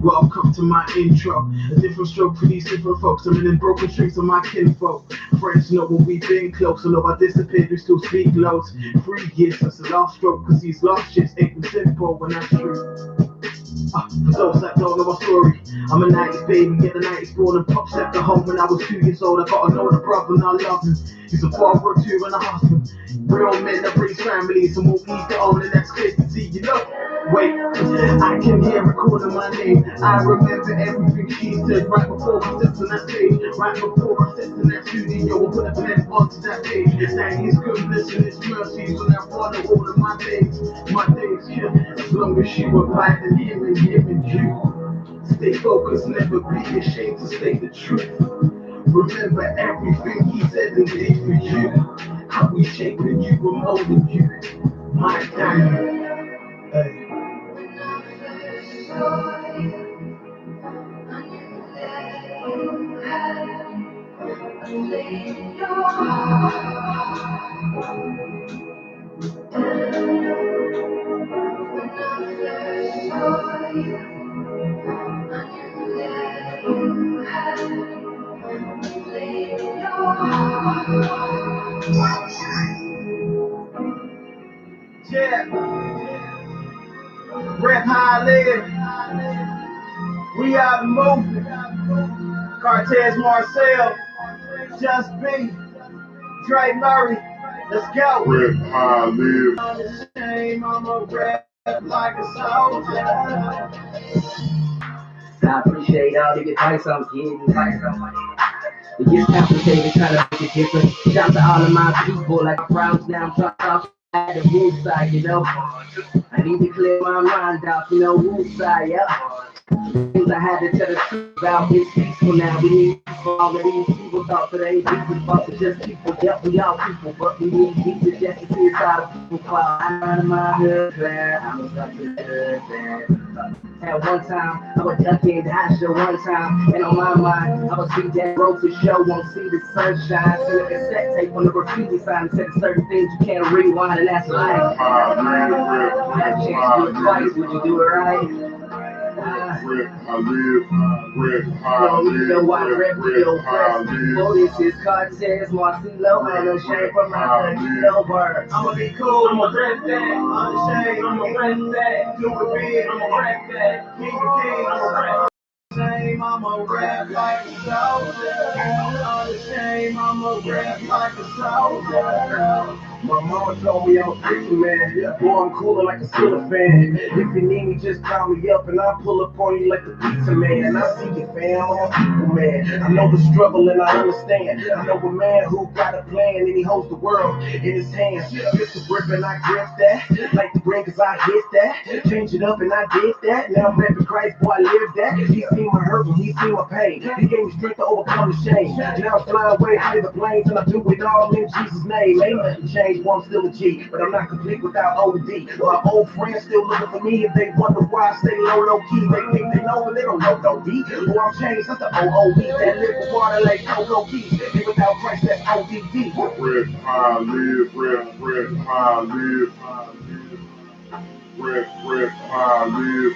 Welcome to my intro. A different stroke for these different folks. I'm in the broken streets of my kinfolk. Friends know what we've been close. And though I disappeared, we still speak loads. 3 years since the last stroke, cause these last shits ain't been simple when that's true. For those that don't know my story, I'm a 90s baby, get the 90s born, and pops left the home when I was 2 years old. I got an older brother and I love him. He's a father, 2 and a husband. Real men that raise families and won't leave their own, and that's clear to see, you know. Wait, I can hear her calling my name. I remember everything she said right before I stepped on that stage. Right before I stepped in that studio and put a pen onto that page. Saying his goodness and his mercies when I follow all of my days. My days, yeah, as long as you abide in him and you. Stay focused, never be ashamed to say the truth. Remember everything he said and did for you. How we shaping you and molding you. My Daniel. Hey. Yeah. Rep high live. We are the movement. Cortez Marcel. Just be. Dre Murray. Let's go. Rep high live. On the shame, I'm a rap like a soldier. I appreciate all the advice I'm getting. It gets complicated, trying to make it different. Shout out to all of my people, like Browns down, top at the wood side, you know. I need to clear my mind out, you know, wood side, yeah. Things I had to tell the truth about, it's peaceful now. We need people already, people thought that ain't people, but just people, yep, we all people, but we need Jesus just to see inside of people. I'm out of my hood, man. I was up to the hood, man. At one time, I was ducking the hot show one time, and on my mind, I was beat that road to show, won't see the sunshine. Send a cassette tape on the graffiti sign, said certain things you can't rewind, and that's life. If you had a chance to do it twice, would you do it right? This is Cortez, Marcelo, unashamed from my country, no word. I'ma be cool, I'ma rap that. Unashamed, I'ma rap that. Do it big, I'ma rap that. King of kings, I'ma rap. Unashamed, I'ma rap like a soldier. Unashamed, I'ma rap like a soldier. My mama told me I'm a preacher man. Boy, I'm cooler like a Steeler fan. If you need me, just call me up and I'll pull up on you like the pizza man. I see you, fam. I'm a people man. I know the struggle and I understand. I know a man who got a plan and he holds the world in his hands. Mr. Grip and I grip that. Like the brain cause I hit that. Change it up and I did that. Now I'm back to Christ, boy, I live that. He seen my hurt and he seen my pain. He gave me strength to overcome the shame. Now I'm flying away out of the planes and I do it all in Jesus' name. Ain't nothing changed. Well, I'm still a G, but I'm not complete without OD. My old friends still looking for me if they wonder why I stay low key. They think they know, but they don't know no D. Well, I'm changed, that's the OOD. That live for water like Coco Keys. And without Christ, that's ODD. Rest high, live, rest high, live. Rest high, live,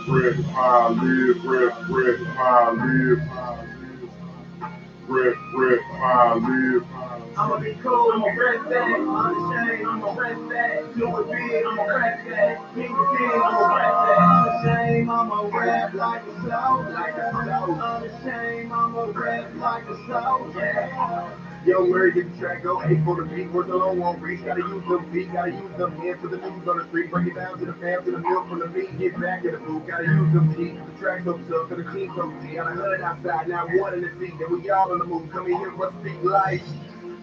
rest high, live, rest high, live. Rest high, live. I'ma be cool, I'ma rap that. Unashamed, I'ma rap that. Do it big, I'ma rap that. King of kings, I'ma rap that. Unashamed, I'ma rap like a soldier. Unashamed, I'ma rap like a soldier. Yo, Murray, get the track, go 8 for the beat, work alone, won't reach, gotta use them feet, gotta use them hands for the news on the street, break it down to the fam, to the milk from the meat, get back in the booth, gotta use them teeth, the track hooks up, to the team from the got a hood outside, now one in the seat, then we all on the move, come in here for speak life,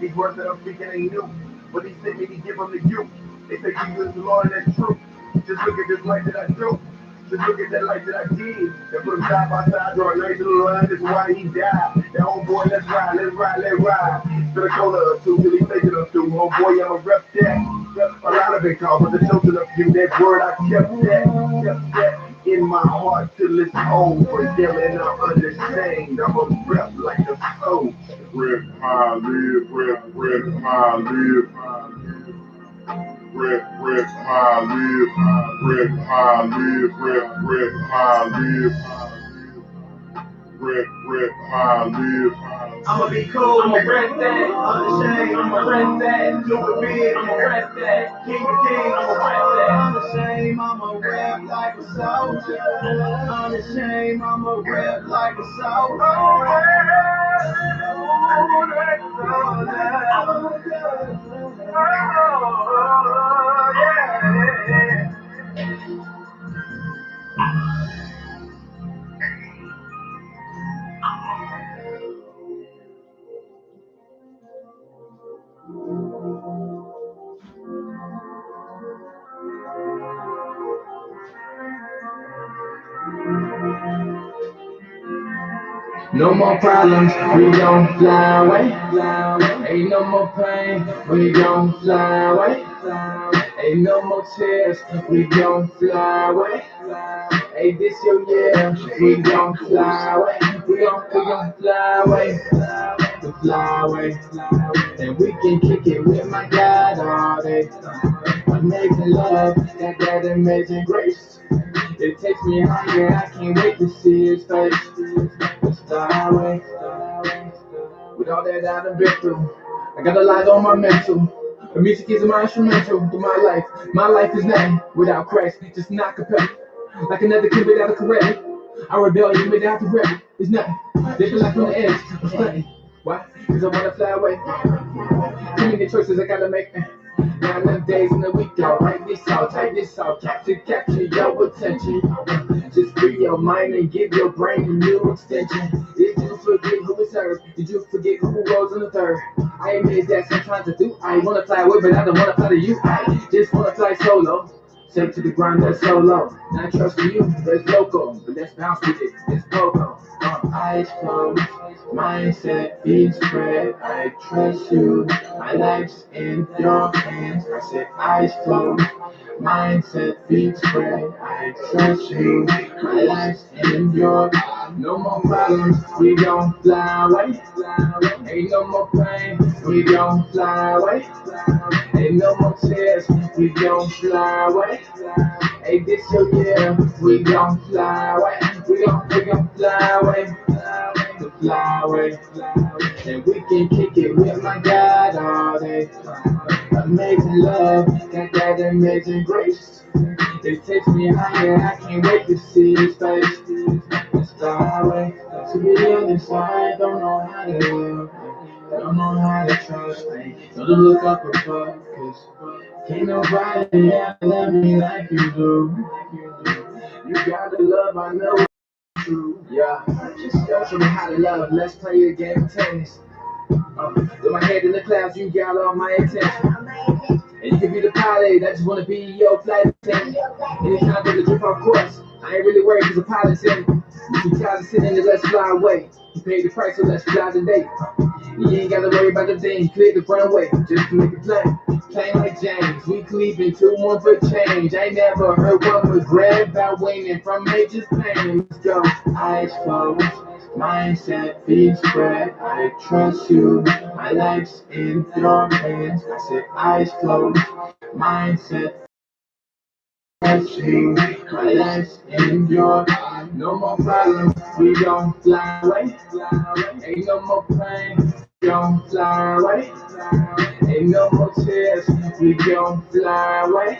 these words that I'm speaking ain't new, but he sent me to give them to you, they say Jesus is the Lord and that's true, just look at this life that I do. Just look at that life that I did. They put him side by side, draw a nice little line. That's why he died. That homeboy, let's ride. To the corner or two till he taking us through. Homeboy, I'ma rep that. A lot of it called, but the chosen of you. That word, I kept that in my heart till it's over. Yelling out unashamed. I'ma rep like a soul. Rest high, live, rest high, live. Rest high, live, rest high, live, rest high, live, rest high, live. I'ma be cool, I'ma rap that. Unashamed, I'ma rap that. Do it big, I'ma rap that. King of kings, I'ma rap that. Unashamed, I'ma rap like a soldier. Unashamed, I'ma rap like a soldier. No more problems, we gon' fly away. Ain't no more pain, we gon' fly away. Ain't no more tears, we gon' fly away. Hey, this your year, we gon' fly away. We gon' fly away. We fly away. And we can kick it with my God all day. Amazing love, that amazing grace. It takes me higher, I can't wait to see his face. Let's fly away. With all that I done been through, I got a lot on my mental. The music is my instrumental to my life. My life is nothing without Christ, just not compelling. Like another kid without a career. Our rebellion without the rebel is nothing. They feel like on the edge of stunting. Why? Cause I wanna fly away. Too many choices I gotta make. Now enough days in the week, y'all write this out, type this out, capture your attention. Just free your mind and give your brain a new extension. Did you forget who we serve? Did you forget who rose on the third? I admit that sometimes I do. I wanna fly away, but I don't wanna fly to you. I just wanna fly solo. Take to the ground, that's solo. Not trust you, that's local. But let's bounce with it, it's pogo. Eyes closed, mindset feet spread. I trust you, my life's in your hands. I said eyes closed, mindset feet spread. I trust you, my life's in your hands. No more problems, we gon' fly away. Ain't no more pain, we gon' fly away. Ain't no more tears, we gon' fly away. Hey, this your year, we gon' fly away. We gon' fly away, fly away, and we can kick it with my God all day. Amazing love, got that amazing grace. It takes me higher, I can't wait to see his face. Let's fly away to the other side. Don't know how to love, don't know how to trust. Know to look up above, 'cause can't nobody ever love me like you do. You gotta love, I know it's true. Yeah, just show me how to love. Let's play a game of tennis. With my head in the clouds, you got all my attention. And you can be the pilot, I just wanna be your flight attendant. Anytime there's a drip off course, I ain't really worried cause the pilot's in. You can try to sit in and let's fly away. You paid the price, so let's fly today. You ain't gotta worry about the thing, clear the runway, just to make it plain. Plain like James, we cleaving 2-1 for change. I ain't never heard one regret about winning from major pain. Let's go, eyes closed. Mindset, feet spread, I trust you. My life's in your hands. I said eyes closed. Mindset, trust you. My life's in your hands. No more problems, we gon' fly away. Ain't no more pain, we gon' fly away. Ain't no more tears, we gon' fly away.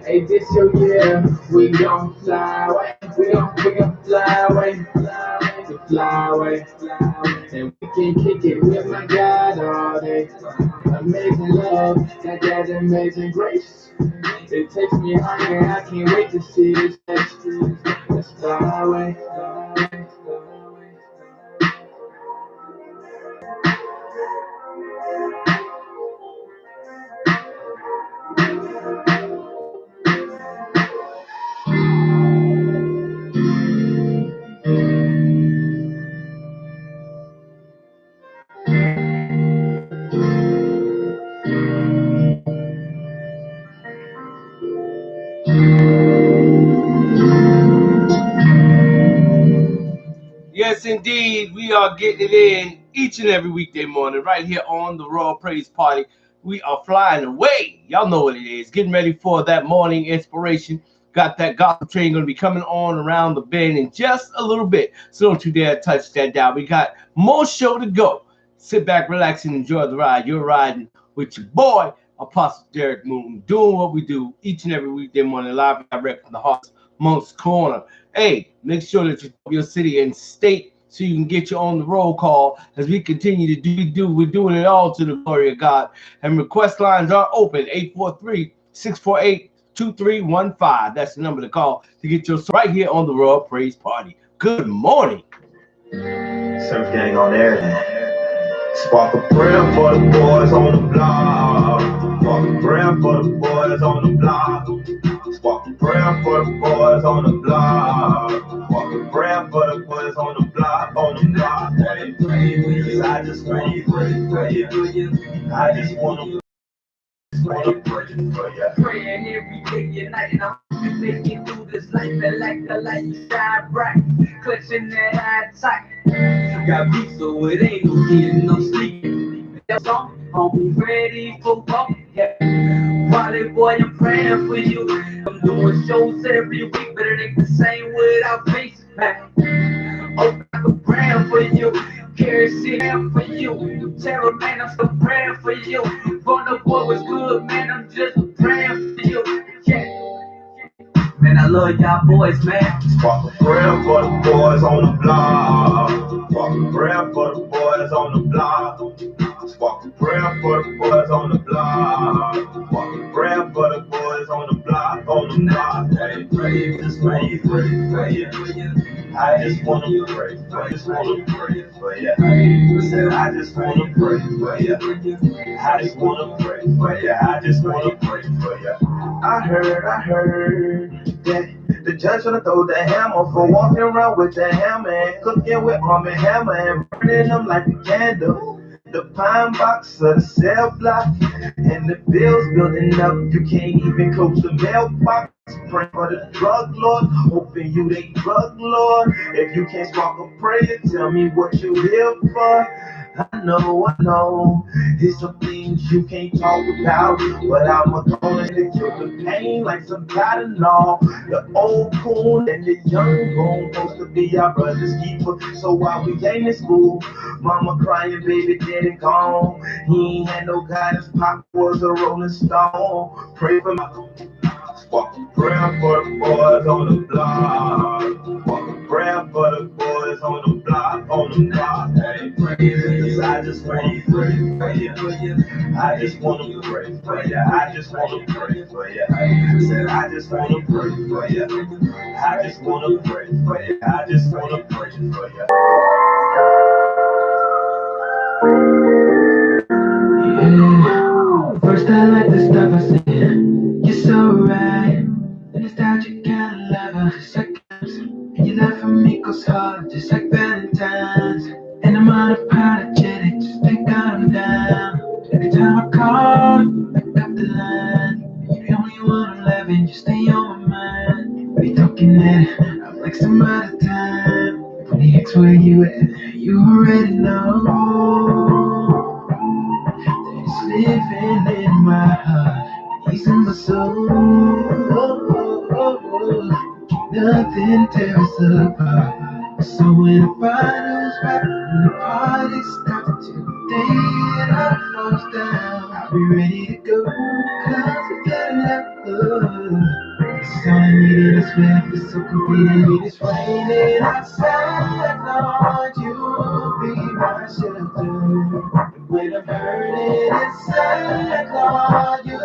Hey, this your year, we gon' fly away. We gon' fly away. Fly away, and we can kick it with my God all day. Amazing love, got that amazing grace. It takes me higher, I can't wait to see his face. Let's fly away, fly away, fly away. Yes, indeed. We are getting it in each and every weekday morning right here on the Royal Praise Party. We are flying away. Y'all know what it is. Getting ready for that morning inspiration. Got that gospel train going to be coming on around the bend in just a little bit. So don't you dare touch that dial. We got more show to go. Sit back, relax, and enjoy the ride. You're riding with your boy, Apostle Derek Moon, doing what we do each and every weekday morning, live and direct from the Heart's Monk's Corner. Hey, make sure that you tell your city and state so you can get you on the roll call as we continue to do. We're doing it all to the glory of God. And request lines are open, 843-648-2315. That's the number to call to get your right here on the Royal Praise Party. Good morning. Surf gang on air. Spark a prayer for the boys on the block. Spark a prayer for the boys on the block. Spark a prayer for the boys on the block. Spark a prayer for the boys on the block, on the block. Hey, cause I just wanna pray for you. I just wanna pray for you. Praying every day and night, and I'm making through this life and like the light shine bright, clutching that high tight. Got me so it ain't no getting no sleep. That's all, I'm ready for walk. Yeah. Wally boy, I'm praying for you. I'm doing shows every week, but it ain't the same without face back. Oh, I'm praying for you. Kerosene for you. Terror man, I'm still praying for you. For the boy was good, man, I'm just praying for you. Yeah. Man, I love y'all boys, man. Spark a prayer for the boys on the block. Spark a prayer for the boys on the block. Spark a prayer for the boys on the block. Spark a prayer for the boys on the block, on the block. Hey, pray, just pray for you. I just wanna pray for you. I just wanna pray for you. I just wanna pray for you. I just wanna pray for you. I just wanna pray for you. I heard that the judge gonna throw the hammer for walking around with the hammer and cooking with Arm and Hammer and burning them like a candle. The pine box of the cell block and the bills building up. You can't even close the mailbox. Pray for the drug lord, hoping you they drug lord. If you can't spark a prayer, tell me what you here for. I know, there's some things you can't talk about, but I'ma gonna kill the pain like some Tylenol. The old coon and the young goon supposed to be our brother's keeper. So while we ain't in school, mama crying, baby dead and gone. He ain't had no guidance, pop was a rolling stone. Pray for my walk a prayer for the boys on the block. Walk a prayer for the boys on the block, on the block. Hey, cause I just wanna pray for you. I just wanna pray for you. I just wanna pray for you. I said I just wanna pray for you. I just wanna pray for you. I just wanna pray for you. Yeah. First I like the stuff I said. You're so right. The nostalgic kind of lover, just like us. And your love for me goes hard, just like Valentine's. And I'm unapologetic, just think I'm down. Every time I call, pick up the line. You're the only one I'm loving, you stay on my mind. Be talking that I'm like some other time. When the ex where you at, you already know. It's living in my heart, he's in my soul. Nothing tears us apart. So when the bottles pop and the party stops till the day it all falls down, I'll be ready to go. Cause we got love. It's all I need, I swear, it's so complete. And it's raining outside, Lord, you'll be my shelter. When I'm hurting inside, Lord, you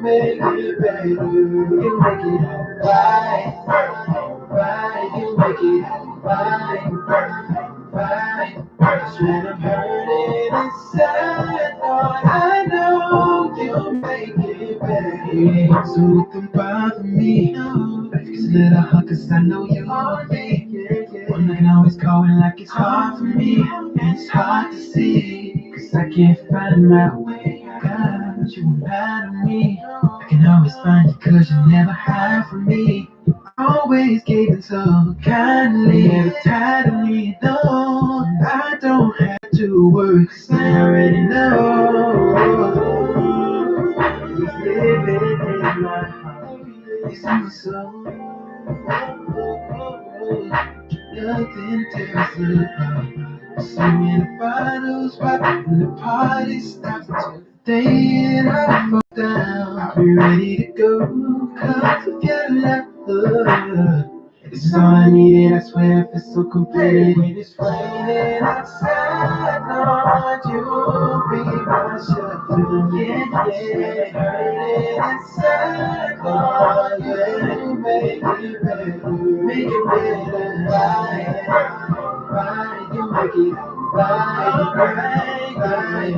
make it better. You make it alright, alright. You make it alright, alright. Cause when I'm hurting inside, Lord, I know you make it better. So it don't bother me. Life gets a little hard cause I know you want me. One I can always call it like it's hard for me. And it's hard to see, cause I can't find my way out. You won't lie to me. I can always find you cause you never hide from me. Always gave it so kindly. Never tired of me, no. I don't have to work cause I already know. He's living in my heart. He's in my soul. Nothing tears us apart. So when the bottles pop and the party stops till the day and I fall down, I'll be ready to go. Cause of your love, it's all I needed, I swear it feels so complete. When it's raining outside, Lord, you'll be my shelter. Yeah, yeah. Hurting inside, Lord, you make it better. Make it better. Right, right. You make it right, right, right.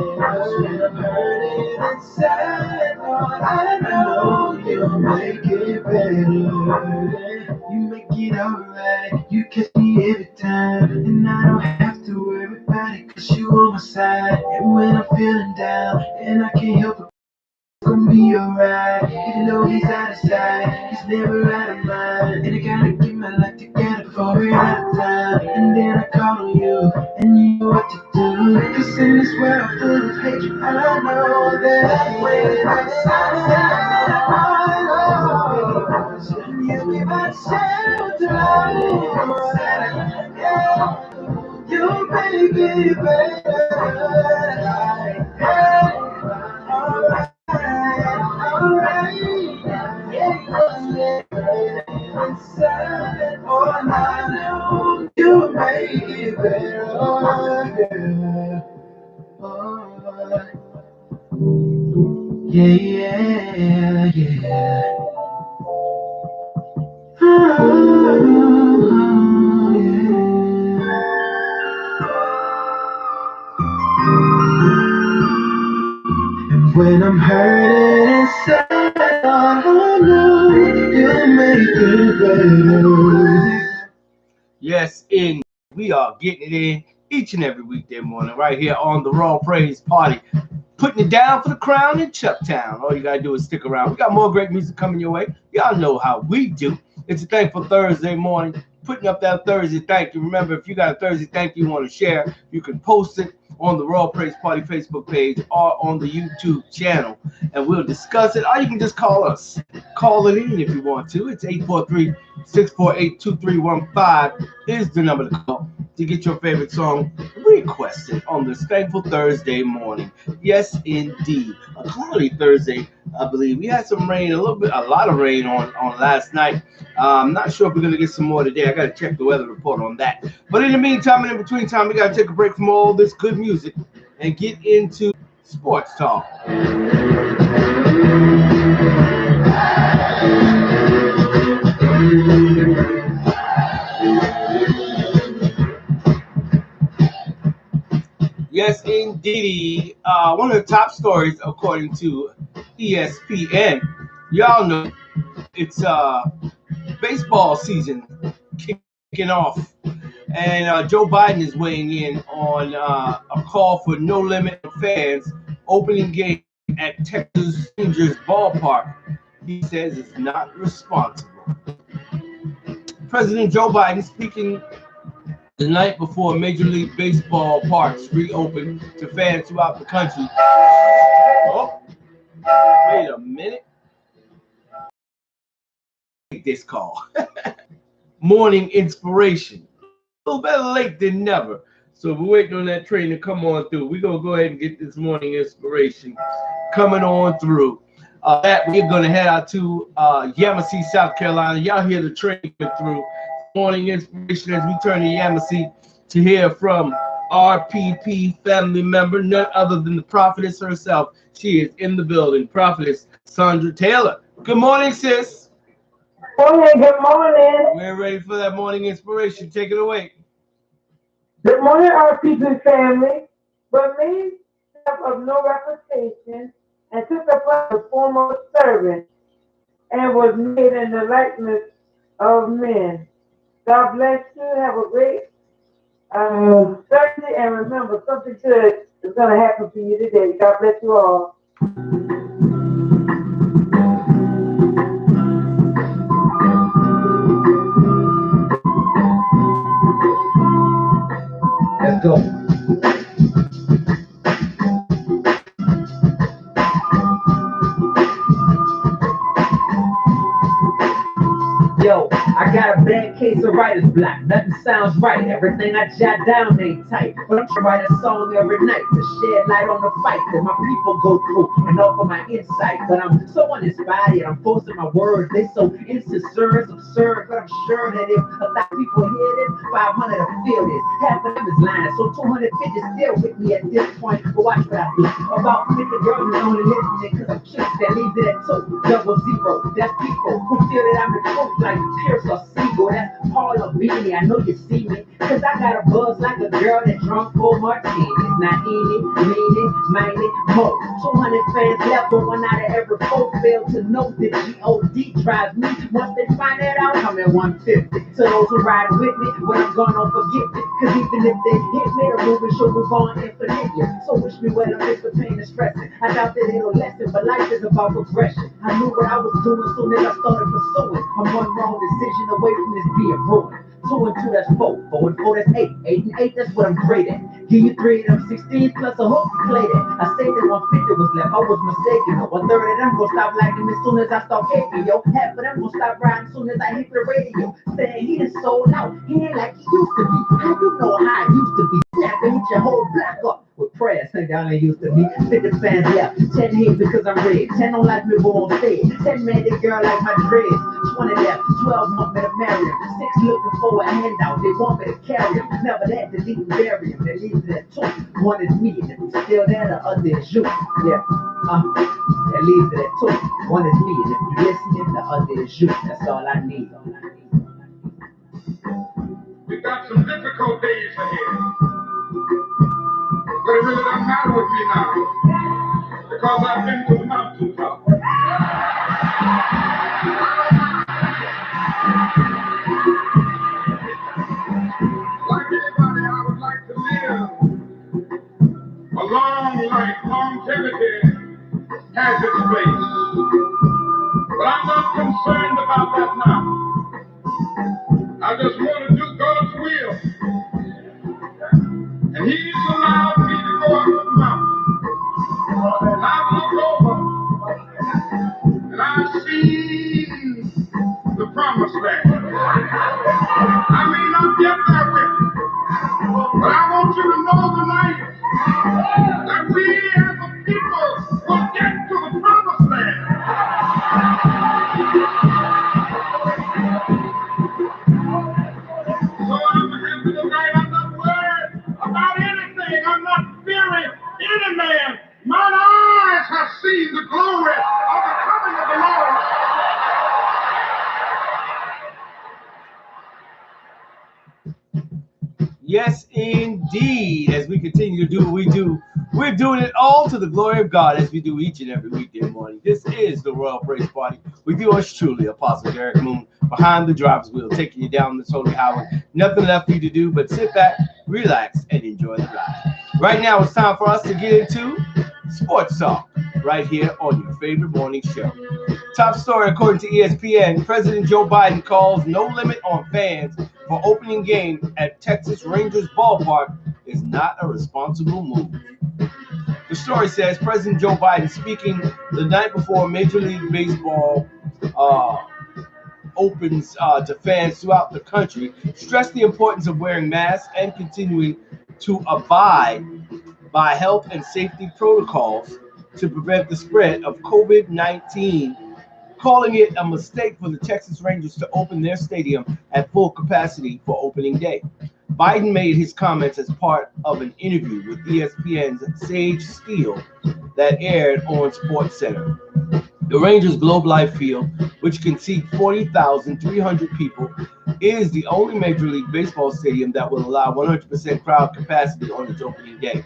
When I'm hurting inside, Lord, I know you make it better. You make it alright. You catch me every time, and I don't have to worry about it, cause you on my side. And when I'm feeling down, and I can't help it, it's gonna be alright. Even though he's out of sight, he's never out of mind. And I gotta get my life together before we're out of time. And then I call on you, and you know what to do. Cause in this world full of hatred, I know that when I'm outside, you be my shelter. Yeah. You make it better. Alright, alright. Yeah, inside, all I know, you make it better. Yeah, yeah. When I'm hurting inside, I know you make it better. Yes, in we are getting it in each and every weekday morning right here on the Raw Praise Party. Putting it down for the crown in Chucktown. All you gotta do is stick around. We got more great music coming your way. Y'all know how we do. It's a Thankful Thursday morning. Putting up that Thursday thank you. Remember, if you got a Thursday thank you want to share, you can post it on the Royal Praise Party Facebook page or on the YouTube channel, and we'll discuss it. Or you can just call us. Call it in if you want to. It's 843-648-2315 is the number to call to get your favorite song requested on this thankful Thursday morning. Yes, indeed. A cloudy Thursday, I believe. We had some rain, a lot of rain on last night. I'm not sure if we're going to get some more today. I got to check the weather report on that. But in the meantime and in between time, we got to take a break from all this good music and get into sports talk. Yes, indeed. One of the top stories, according to ESPN, y'all know it's baseball season kicking off, and Joe Biden is weighing in on a call for no limit fans opening game at Texas Rangers ballpark. He says it's not responsible. President Joe Biden speaking the night before Major League Baseball parks reopened to fans throughout the country. Oh, wait a minute. Take this call. Morning inspiration. A little better late than never. So we're waiting on that train to come on through. We're going to go ahead and get this morning inspiration coming on through. That we're going to head out to Yamasee, South Carolina. Y'all hear the train coming through. Morning inspiration as we turn to Yamasee to hear from RPP family member, none other than the prophetess herself. She is in the building, prophetess Sandra Taylor. Good morning, sis. Good morning. We're ready for that morning inspiration. Take it away. Good morning, RPP family. But me, of no reputation, and took the place of foremost servant, and was made in the likeness of men. God bless you. Have a great Thursday, and remember, something good is going to happen for you today. God bless you all. Let's go. Yo, I got a bad case of writer's block. Nothing sounds right. Everything I jot down ain't tight. But I'm trying to write a song every night to shed light on the fight that my people go through and offer my insight. But I'm so uninspired, I'm forcing my words. They so insincere, it's absurd. But I'm sure that if 1,000 people hear this, 500 will feel this. Half of them is lying, so 250 still with me at this point. But watch what I do. About 50 girls is only listening because I'm cute. That leaves it at 200. That's people who feel that I'm the truth. Like Pierce or Siegel, that's Paul or Beanie. I know you see me, cause I got a buzz like a girl that drunk full martini. It's not eeny, meeny, miny, mo. 200 fans left, but 1 out of every 4 failed to know that G.O.D. drives me. Once they find that out, I'm at 150. To those who ride with me, but I'm gone, don't forget me. Cause even if they hit me, the movie show move on infinitely. So wish me well, I'm the pain and stressing. I doubt that it'll lessen, but life is about progression. I knew what I was doing soon as I started pursuing. I'm one wrong decision away from this being ruined. 2 and 2, that's 4. 4 and 4, that's 8. 8 and 8, that's what I'm great at. Give you 3 of them 16 plus a hook, you play that. I say that 150 was left, I was mistaken. 1/3 of them gon' stop liking me as soon as I start hating, yo. Half of them gon' stop riding as soon as I hit the radio. Saying he is sold out, he ain't like he used to be. How you know how I used to be? Snap and hit your whole block up with prayers. Think y'all ain't used to me. 50 fans left, 10 hate because I'm red. 10 don't like me, but won't stay. 10 mad that girl like my dreads. 20 left, 12 want me to marry him. 6 looking for a handout, they want me to carry him. Never that, delete and bury him. They leave it at 2. 1 is me, and if you're still there, the other is you. Yeah, that leaves it at 2. 1 is me, and if you're listening, the other is you. That's all I need. We got some difficult days ahead. But it really doesn't matter with me now. Because I've been to the mountaintop. Like anybody, I would like to live a long life. Longevity has its place. But I'm not concerned about that now. I just want to do God's will. And He's allowed me to And I've seen the promised land. I may not get there with you, but I want you to know tonight that we as a people will get to the promised land. So I'm happy tonight. I'm not worried about anything. I'm not fearing any man. Mine eyes have seen the glory of the coming of the Lord. Yes, indeed. As we continue to do what we do, we're doing it all to the glory of God as we do each and every weekday morning. This is the Royal Praise Party with yours truly, Apostle Derek Moon, behind the driver's wheel, taking you down this holy highway. Nothing left for you to do but sit back, relax, and enjoy the ride. Right now, it's time for us to get into Sports Talk right here on your favorite morning show. Top story according to ESPN, President Joe Biden calls no limit on fans for opening game at Texas Rangers ballpark is not a responsible move. The story says President Joe Biden, speaking the night before Major League Baseball opens to fans throughout the country, stressed the importance of wearing masks and continuing to abide by health and safety protocols to prevent the spread of COVID-19, calling it a mistake for the Texas Rangers to open their stadium at full capacity for opening day. Biden made his comments as part of an interview with ESPN's Sage Steele that aired on SportsCenter. The Rangers Globe Life Field, which can seat 40,300 people, is the only Major League Baseball stadium that will allow 100% crowd capacity on its opening day.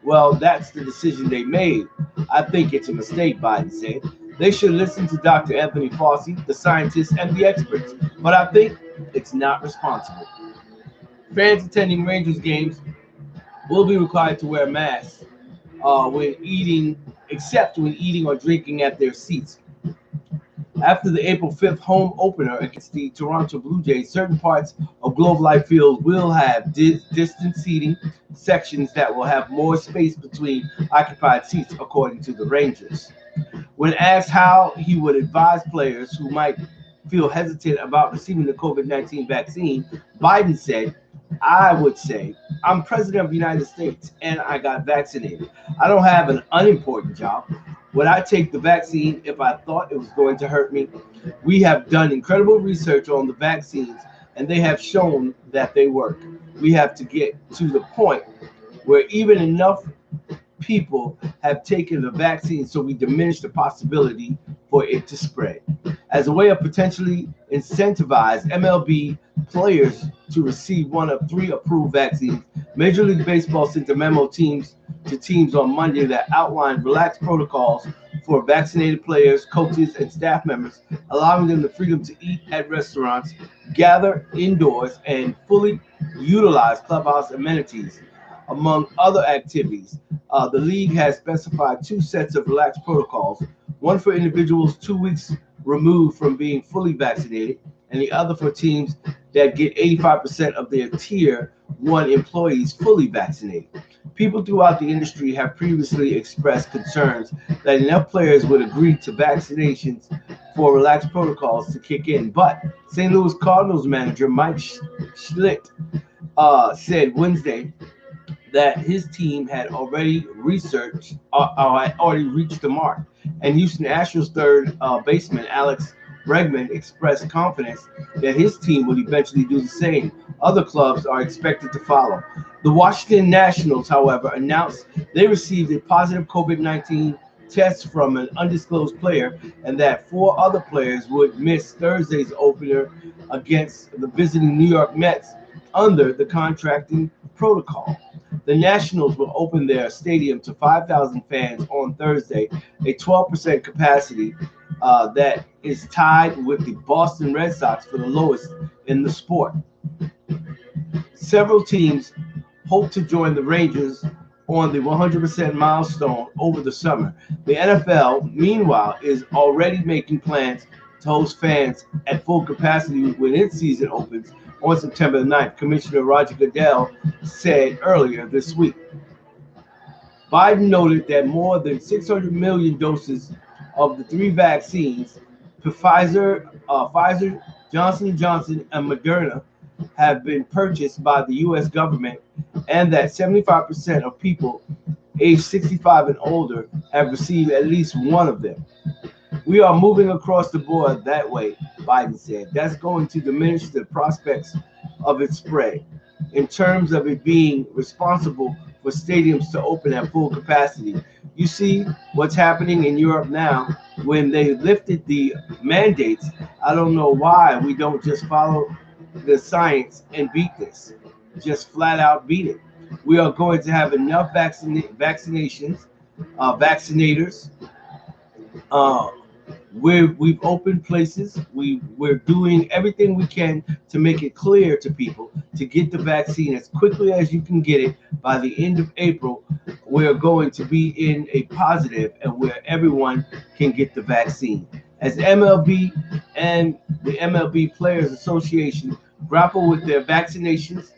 Well, that's the decision they made. I think it's a mistake, Biden said. They should listen to Dr. Anthony Fauci, the scientists, and the experts, but I think it's not responsible. Fans attending Rangers games will be required to wear masks when eating, except when eating or drinking at their seats. After the April 5th home opener against the Toronto Blue Jays, certain parts of Globe Life Field will have distance seating sections that will have more space between occupied seats, according to the Rangers. When asked how he would advise players who might feel hesitant about receiving the COVID-19 vaccine, Biden said, I would say, I'm president of the United States and I got vaccinated. I don't have an unimportant job. Would I take the vaccine if I thought it was going to hurt me? We have done incredible research on the vaccines and they have shown that they work. We have to get to the point where even enough people have taken the vaccine so we diminish the possibility for it to spread. As a way of potentially incentivize MLB players to receive one of 3 approved vaccines, Major League Baseball sent a memo to teams on Monday that outlined relaxed protocols for vaccinated players, coaches, and staff members, allowing them the freedom to eat at restaurants, gather indoors, and fully utilize clubhouse amenities, among other activities. The league has specified 2 sets of relaxed protocols, one for individuals 2 weeks removed from being fully vaccinated, and the other for teams that get 85% of their Tier 1 employees fully vaccinated. People throughout the industry have previously expressed concerns that enough players would agree to vaccinations for relaxed protocols to kick in, but St. Louis Cardinals manager Mike Schlitt said Wednesday that his team had already reached the mark. And Houston Astros third baseman Alex Bregman expressed confidence that his team would eventually do the same. Other clubs are expected to follow. The Washington Nationals, however, announced they received a positive COVID-19 test from an undisclosed player and that 4 other players would miss Thursday's opener against the visiting New York Mets under the contracting protocol. The Nationals will open their stadium to 5,000 fans on Thursday, a 12% capacity that is tied with the Boston Red Sox for the lowest in the sport. Several teams hope to join the Rangers on the 100% milestone over the summer. The NFL, meanwhile, is already making plans to host fans at full capacity when its season opens on September 9th, Commissioner Roger Goodell said earlier this week. Biden noted that more than 600 million doses of the three vaccines, Pfizer, Johnson & Johnson, and Moderna, have been purchased by the U.S. government, and that 75% of people aged 65 and older have received at least one of them. We are moving across the board that way, Biden said. That's going to diminish the prospects of its spread. In terms of it being responsible for stadiums to open at full capacity, you see what's happening in Europe now when they lifted the mandates. I don't know why we don't just follow the science and beat this. Just flat out beat it. We are going to have enough vaccinations, vaccinators, uh, we've opened places. We're doing everything we can to make it clear to people to get the vaccine as quickly as you can get it. By the end of April, we're going to be in a positive and where everyone can get the vaccine. As MLB and the MLB Players Association grapple with their vaccinations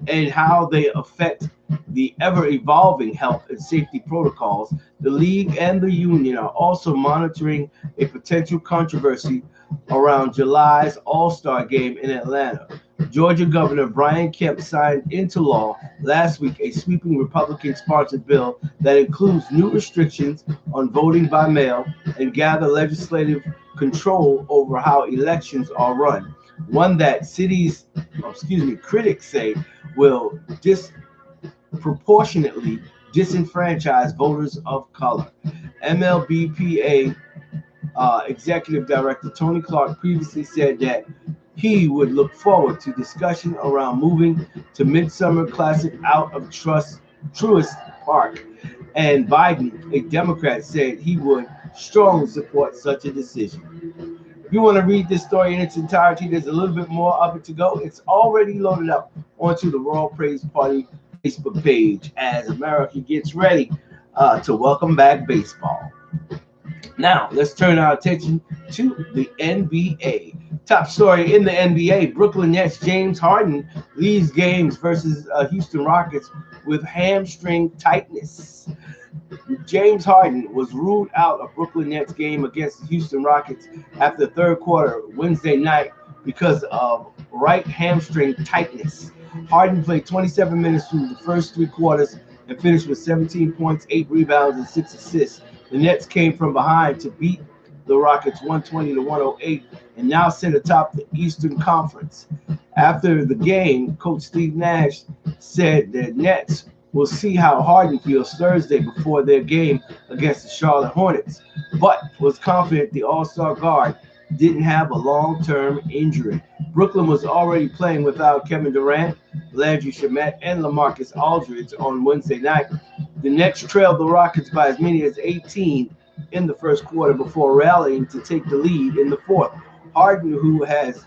and how they affect the ever evolving health and safety protocols, the league and the union are also monitoring a potential controversy around July's All-Star game in Atlanta. Georgia Governor Brian Kemp signed into law last week a sweeping Republican-sponsored bill that includes new restrictions on voting by mail and gather legislative control over how elections are run. One that critics say will disproportionately disenfranchise voters of color. MLBPA Executive Director Tony Clark previously said that he would look forward to discussion around moving to Midsummer Classic out of Truist Park. And Biden, a Democrat, said he would strongly support such a decision. If you want to read this story in its entirety, there's a little bit more of it to go. It's already loaded up onto the Royal Praise Party Facebook page as America gets ready to welcome back baseball. Now, let's turn our attention to the NBA. Top story in the NBA, Brooklyn Nets James Harden leaves games versus Houston Rockets with hamstring tightness. James Harden was ruled out of Brooklyn Nets game against the Houston Rockets after the third quarter Wednesday night because of right hamstring tightness. Harden played 27 minutes through the first three quarters and finished with 17 points, 8 rebounds, and 6 assists. The Nets came from behind to beat the Rockets 120 to 108 and now sit atop the Eastern Conference. After the game, Coach Steve Nash said the Nets will see how Harden feels Thursday before their game against the Charlotte Hornets, but was confident the All-Star guard didn't have a long-term injury. Brooklyn was already playing without Kevin Durant, Landry Shamet, and LaMarcus Aldridge on Wednesday night. The Nets trailed the Rockets by as many as 18 in the first quarter before rallying to take the lead in the fourth. Harden, who has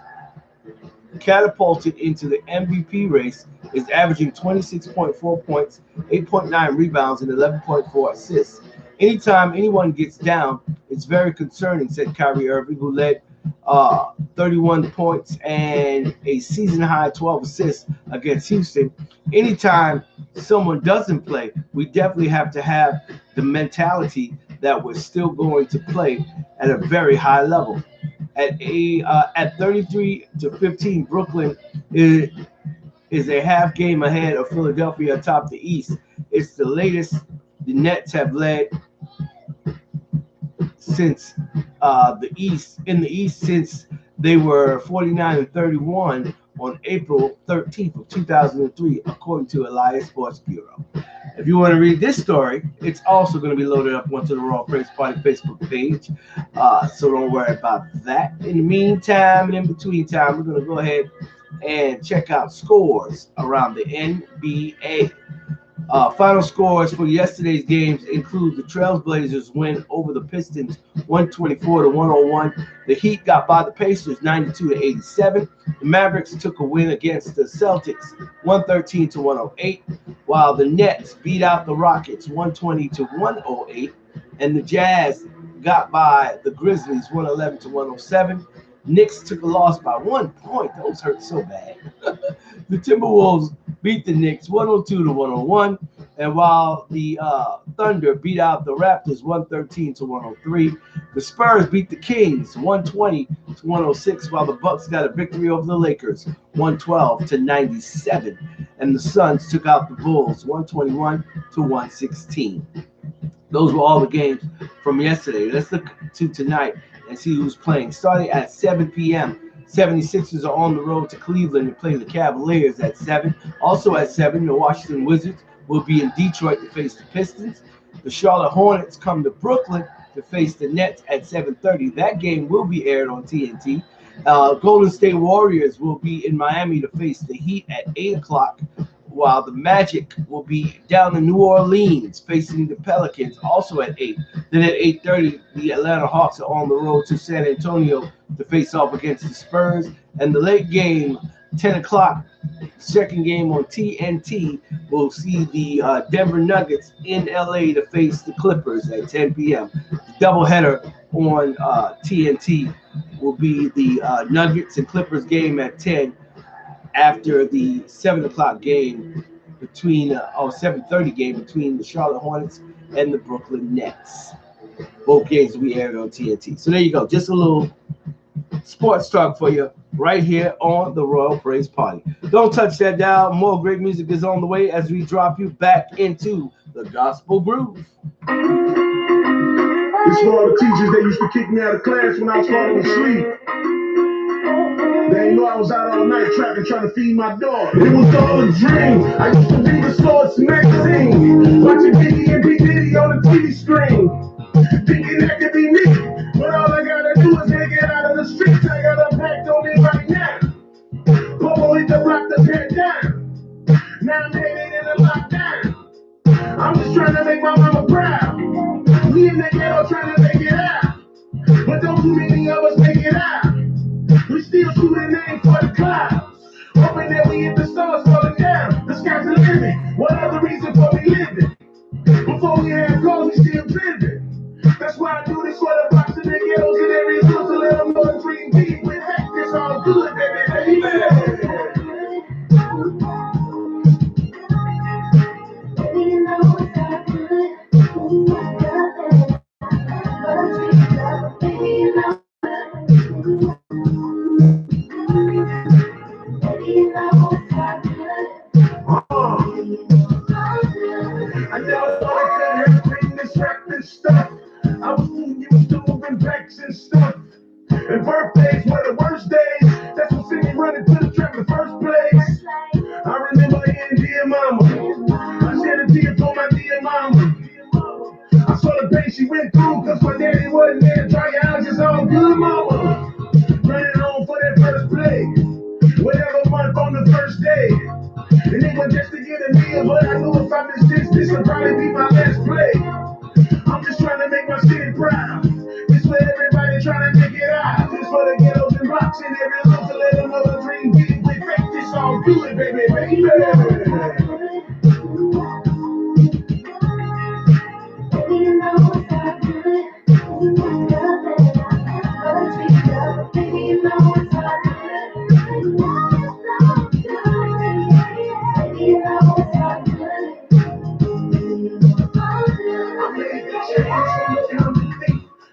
catapulted into the MVP race, is averaging 26.4 points, 8.9 rebounds, and 11.4 assists. Anytime anyone gets down, it's very concerning, said Kyrie Irving, who led 31 points and a season-high 12 assists against Houston. Anytime someone doesn't play, we definitely have to have the mentality that we're still going to play at a very high level. At 33 to 15, Brooklyn is a half game ahead of Philadelphia atop the East. It's the latest the Nets have led since the East since they were 49 and 31 on April 13th of 2003, according to Elias Sports Bureau. If you want to read this story, it's also going to be loaded up onto the Raw Praise Party Facebook page. So don't worry about that. In the meantime and in between time, we're going to go ahead and check out scores around the NBA. Final scores for yesterday's games include the Trailblazers win over the Pistons 124 to 101. The Heat got by the Pacers 92 to 87. The Mavericks took a win against the Celtics 113 to 108, while the Nets beat out the Rockets 120 to 108, and the Jazz got by the Grizzlies 111 to 107. Knicks took a loss by 1 point. Those hurt so bad. The Timberwolves beat the Knicks 102 to 101. And while the Thunder beat out the Raptors 113 to 103, the Spurs beat the Kings 120 to 106, while the Bucks got a victory over the Lakers 112 to 97, and the Suns took out the Bulls 121 to 116. Those were all the games from yesterday. Let's look to tonight and see who's playing. Starting at 7 p.m., 76ers are on the road to Cleveland to play the Cavaliers at 7. Also at 7, the Washington Wizards will be in Detroit to face the Pistons. The Charlotte Hornets come to Brooklyn to face the Nets at 7:30. That game will be aired on TNT. Golden State Warriors will be in Miami to face the Heat at 8 o'clock, while the Magic will be down in New Orleans facing the Pelicans also at 8. Then at 8:30, the Atlanta Hawks are on the road to San Antonio to face off against the Spurs. And the late game, 10 o'clock, second game on TNT, will see the Denver Nuggets in LA to face the Clippers at 10 p.m. The doubleheader on TNT will be the Nuggets and Clippers game at 10 after the 7 o'clock game between 7:30 game between the Charlotte Hornets and the Brooklyn Nets. Both games will be aired on TNT. So there you go. Just a little sports talk for you right here on the Royal Praise Party. Don't touch that dial. More great music is on the way as we drop you back into the gospel groove. It's for all the teachers that used to kick me out of class when I was falling asleep. They know I was out all night trapping, trying to feed my dog. It was all a dream. I used to read the sports magazine, watching Biggie and P. Diddy on the TV screen, thinking that could be me. But all I gotta do is make it out of the streets. I got a pact on me right now. Popo hit the block to tear down. Now I'm headed in a lockdown. I'm just trying to make my mama proud. We in the ghetto trying to make it out, but don't too many of us make it out. We still shooting names for the clouds, hoping that we hit the stars falling down. The sky's the limit. What other reason for me living? Before we have cars, we still living. That's why I do this for the blocks and the ghettos and every hood to let them know the dream big. With heck, it's all good, baby, baby. I never thought I could bring this rap and stuff. I was too used to moving backs and stuff. And birthdays were the worst days. That's what sent me running to the trap in the first place. I remember hearing dear mama. I shed a tear for my dear mama. I saw the pain she went through, cause my daddy wasn't there. Dry your eyes, it's all good, mama. Running home for that first play. Whatever month on the first day. And it was just to get a meal, but I knew if I missed this would probably be my last play. I'm just trying to make my city proud. This for everybody trying to make it out. This for the ghettos and blocks and every look to let them know the dream big. With faith, this all good, baby, baby.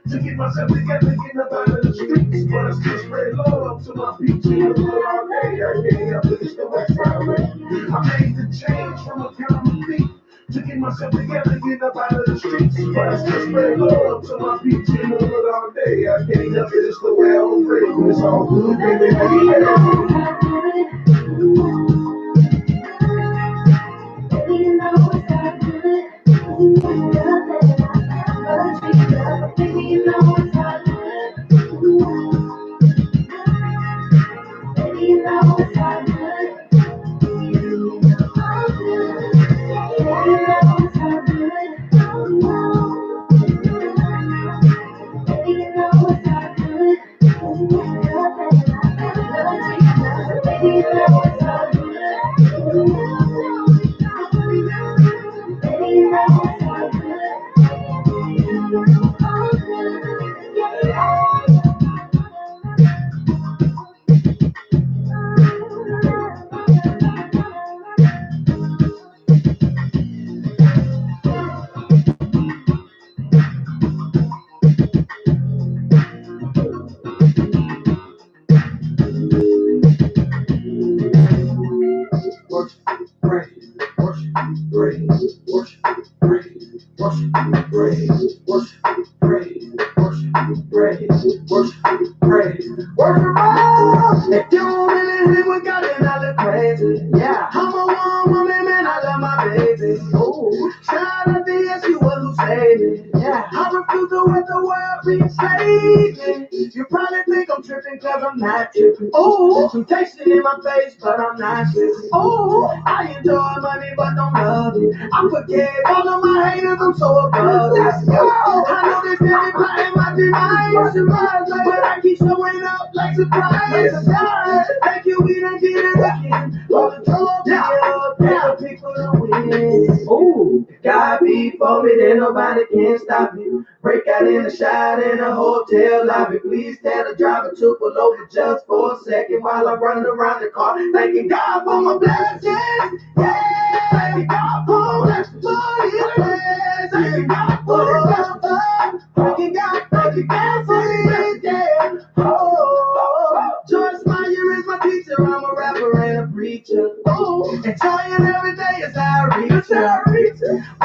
To get myself together, getting up out of the streets. But I still spread love to my people. All day, I can't help it, it's the West Highway. I made the change from a common thief to get myself together, get up out of the streets. But I still spread love to my people. All day, I can't help it, it's the way I operate. It's all good, baby, praise, worship God. If you don't really live with God, then I look crazy. Yeah, I'm a one woman, man, I love my baby. Ooh, shout out to yes, you was who saved me. Yeah, I refuse to let the world be enslaved me. You probably think I'm tripping cause I'm not tripping. Ooh, temptation in my face, but I'm not tripping. Ooh, I enjoy money, but don't love it. I forget all of my haters, I'm so above it. Let's go. I know they say they plotting my demise, but I keep showing up like surprise. Thank you, we done did it again. Hold the trophy up, tell people to win. Ooh, if God be for me, then nobody can stop me. Break out in the shot in a hotel lobby. Please tell the driver to pull over just for a second while I run around the car. Thanking God for my blessings. Yeah, thanking God for blessings. Thanking God for blessings. Thanking God for blessings. Yeah. Oh, Joyce Meyer is my teacher. I'm a rapper and a preacher. Oh, enjoying every day is how I reach her.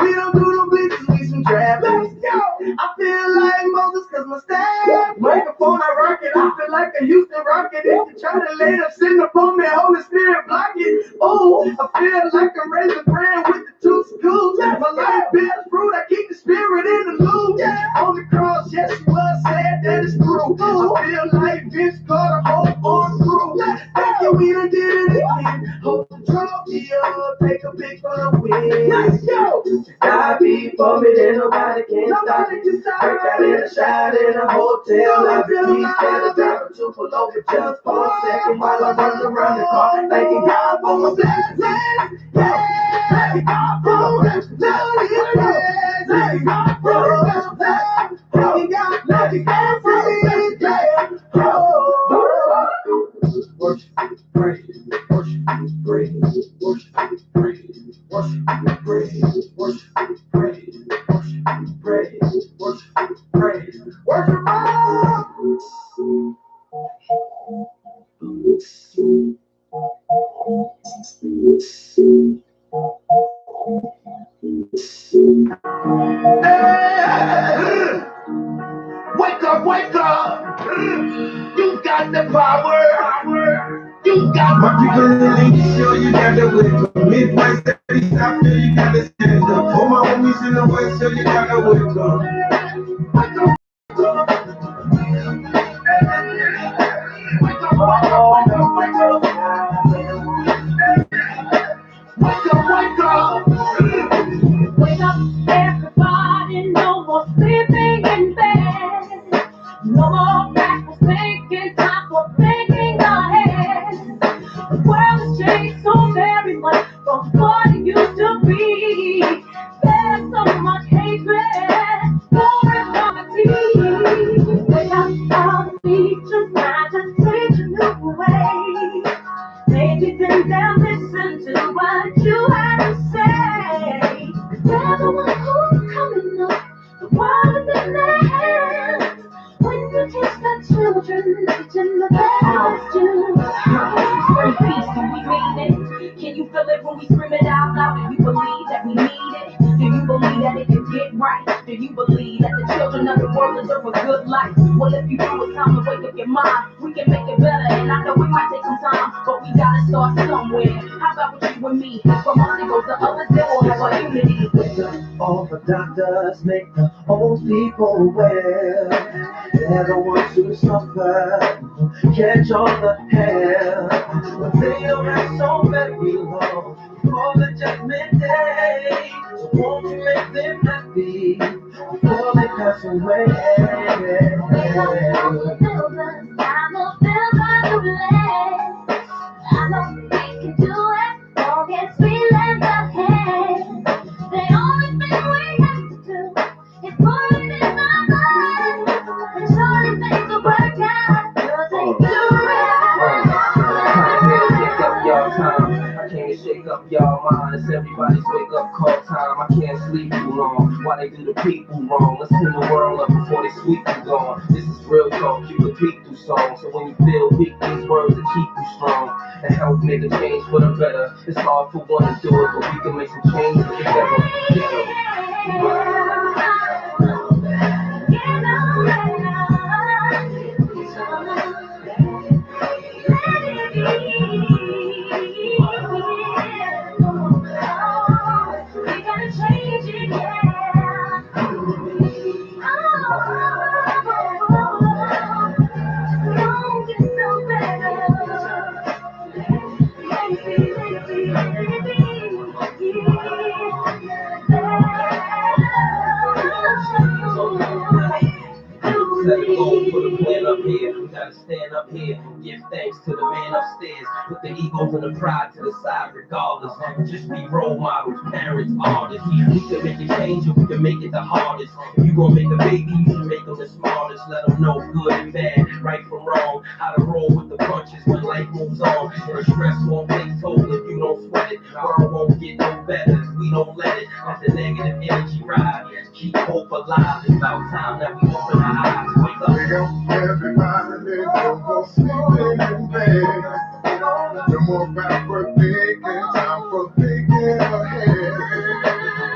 We don't do no bleachers, we some trap. Let's go. I feel like Moses cause my staff. Microphone I rock it, I feel like a Houston rocket. If you try to lay up, sitting up on me, Holy Spirit block it. Oh, I feel like I'm raising brand with the two schools. My life bears fruit, I keep the spirit in the loop. On the cross, yes, you was sad, that is true. I feel like Vince Carter, hope on through. Thank you, we done did it again. Hold the trophy up, take a pic for the win. Let's go. God be for me, then nobody can stop me. Break out in a shot in a hotel lobby. Please tell the driver to pull over just for a second while I run around the car. Thanking God for my blessings. Yeah, thanking God for my blessings. Thanking God for my blessings. Thanking God for me. Yeah. Oh, worship, praise, worship, praise, worship, praise, worship, praise, worship, praise, worship, praise, worship, praise, worship God. Hey, wake up, wake up. You got the power. You got my people in the show, you got the wisdom. Midwest, steady, south, you got the stand up. All my homies in the west, so you got the wisdom. Wake up, wake up, wake up, wake up, wake up. Wake up, wake up. Wake up, everybody, no more sleeping in bed. No more backwards thinking, time for thinking ahead. The world has changed so very much from what it used to be. There's so much hatred, war and poverty. Wake up, all the teachers, now just teach a new way. Maybe then they'll listen to what you have to say. They're the ones who's coming up. The world is in their hands. When you teach the children, teaching the best to. Bring peace, do we mean it? Can you feel it when we scream it out loud? Do you believe that we need it? Do you believe that it can get right? Do you believe that the children of the world deserve a good life? Well, if you do, it's time to wake up your mind. We can make it better, and I know it might take some time, but we gotta start somewhere. How about with you and me? From us it goes to others, then we'll have our unity. All the doctors make the old people well. They're the ones who suffer, catch all the hell. But they don't have so very long for the judgment day. So won't you make them happy before they pass away? I know we can do it, long as we lend a hand. The only thing we have to do is put it in our minds, and surely things will work out, 'cause they do Shake up y'all time. I can't shake up y'all mind. It's everybody's wake up call time. I can't sleep too long. Why they do the people wrong? Let's clean the world up before they sweep you gone. This is real talk. You can peek through songs. So when you feel weak, these words will keep you strong and help make a change for the better. It's hard for one to do it, but we can make some changes together. here. We gotta stand up here, give thanks to the man upstairs. Put the egos and the pride to the side, regardless. Just be role models, parents, artists. We can make a change or we can make it the hardest. If you gonna make a baby, you should make them the smartest. Let them know good and bad, right from wrong. How to roll with the punches when life moves on. And the stress won't take toll if you don't sweat it. World won't get no better if we don't let it. Let the negative energy ride. Keep hope alive. It's about time that we open our eyes. Wake up. Everybody, no more sleeping in bed. No more backward thinking. Time for thinking ahead.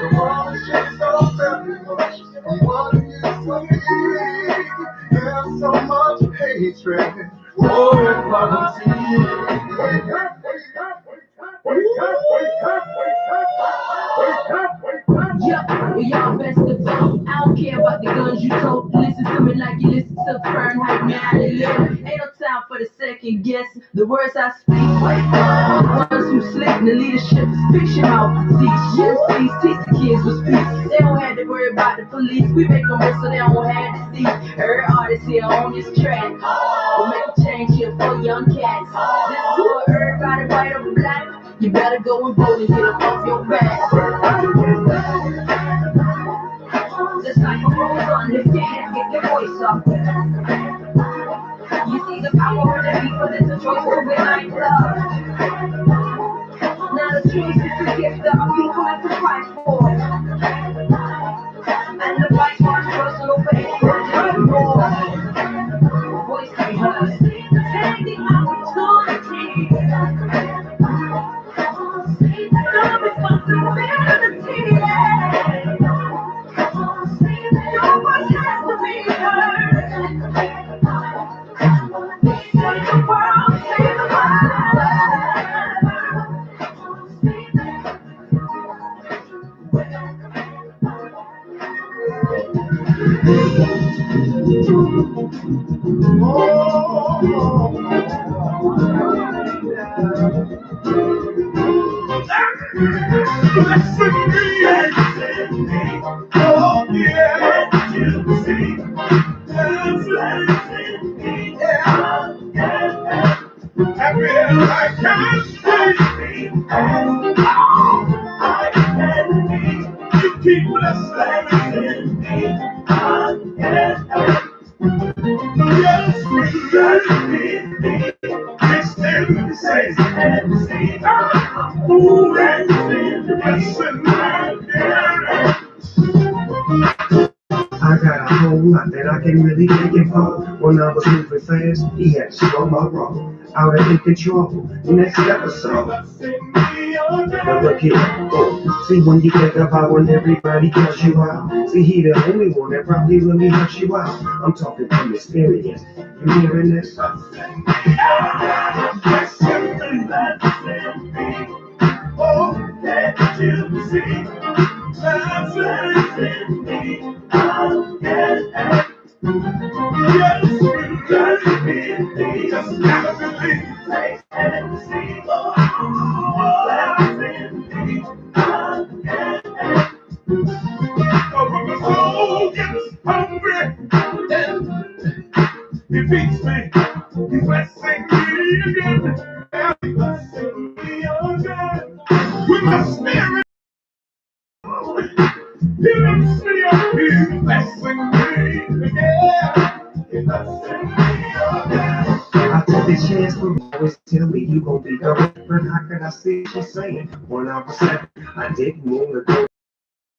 The world is just so very much from what it used to be. There's so much hatred, war and poverty. Wake up, wake up, wake up, wake up, wake up, wake up, wake up. Yeah, well, y'all best to talk. I don't care about the guns you told. Listen to me like you listen to Fahrenheit 9/11. Ain't no time for the second guess. The words I speak, ones who slip in the leadership is fiction out. Teach the kids with speech. They don't have to worry about the police. We make them rich so they don't have to see. Every artist here on this track. We'll make a change here for young cats. This is for everybody white or black. You better go and vote and get them off your back. Just like a rose on the stand, get your voice up. You see the power of the people, it's a choice to win like love. Now the choice is the gift that our people have to fight for. And the fight for personal faith, more. Voice to be heard. Take the opportunity. No responsibility. Your voice has to be heard. Save the world, save the Oh, yeah, you see, that's happy as I can be, I can be. You keep blessing me. Yes, me. It's them says and see. Who is blessing me? I got a whole lot that I can really take it for. When I was moving fast, he had to slow my roll. Out of control, next episode. But look here, see when you think about when everybody cuts you out. See, he the only one that probably really helps you out. I'm talking from experience. You hearing this? Oh, can't you see? That's in me. Yes, just me. Just gotta believe. Taste and see. That's in me. Oh, when the soul gets hungry, he feeds me. He's blessing me again. He's blessing me again. With my spirit. He lifts me up, he's blessing me again. He's blessing me again. I took the chance for always tell me you gon' be the rapper. How could I see what she's saying? When I was 7, I didn't want to go.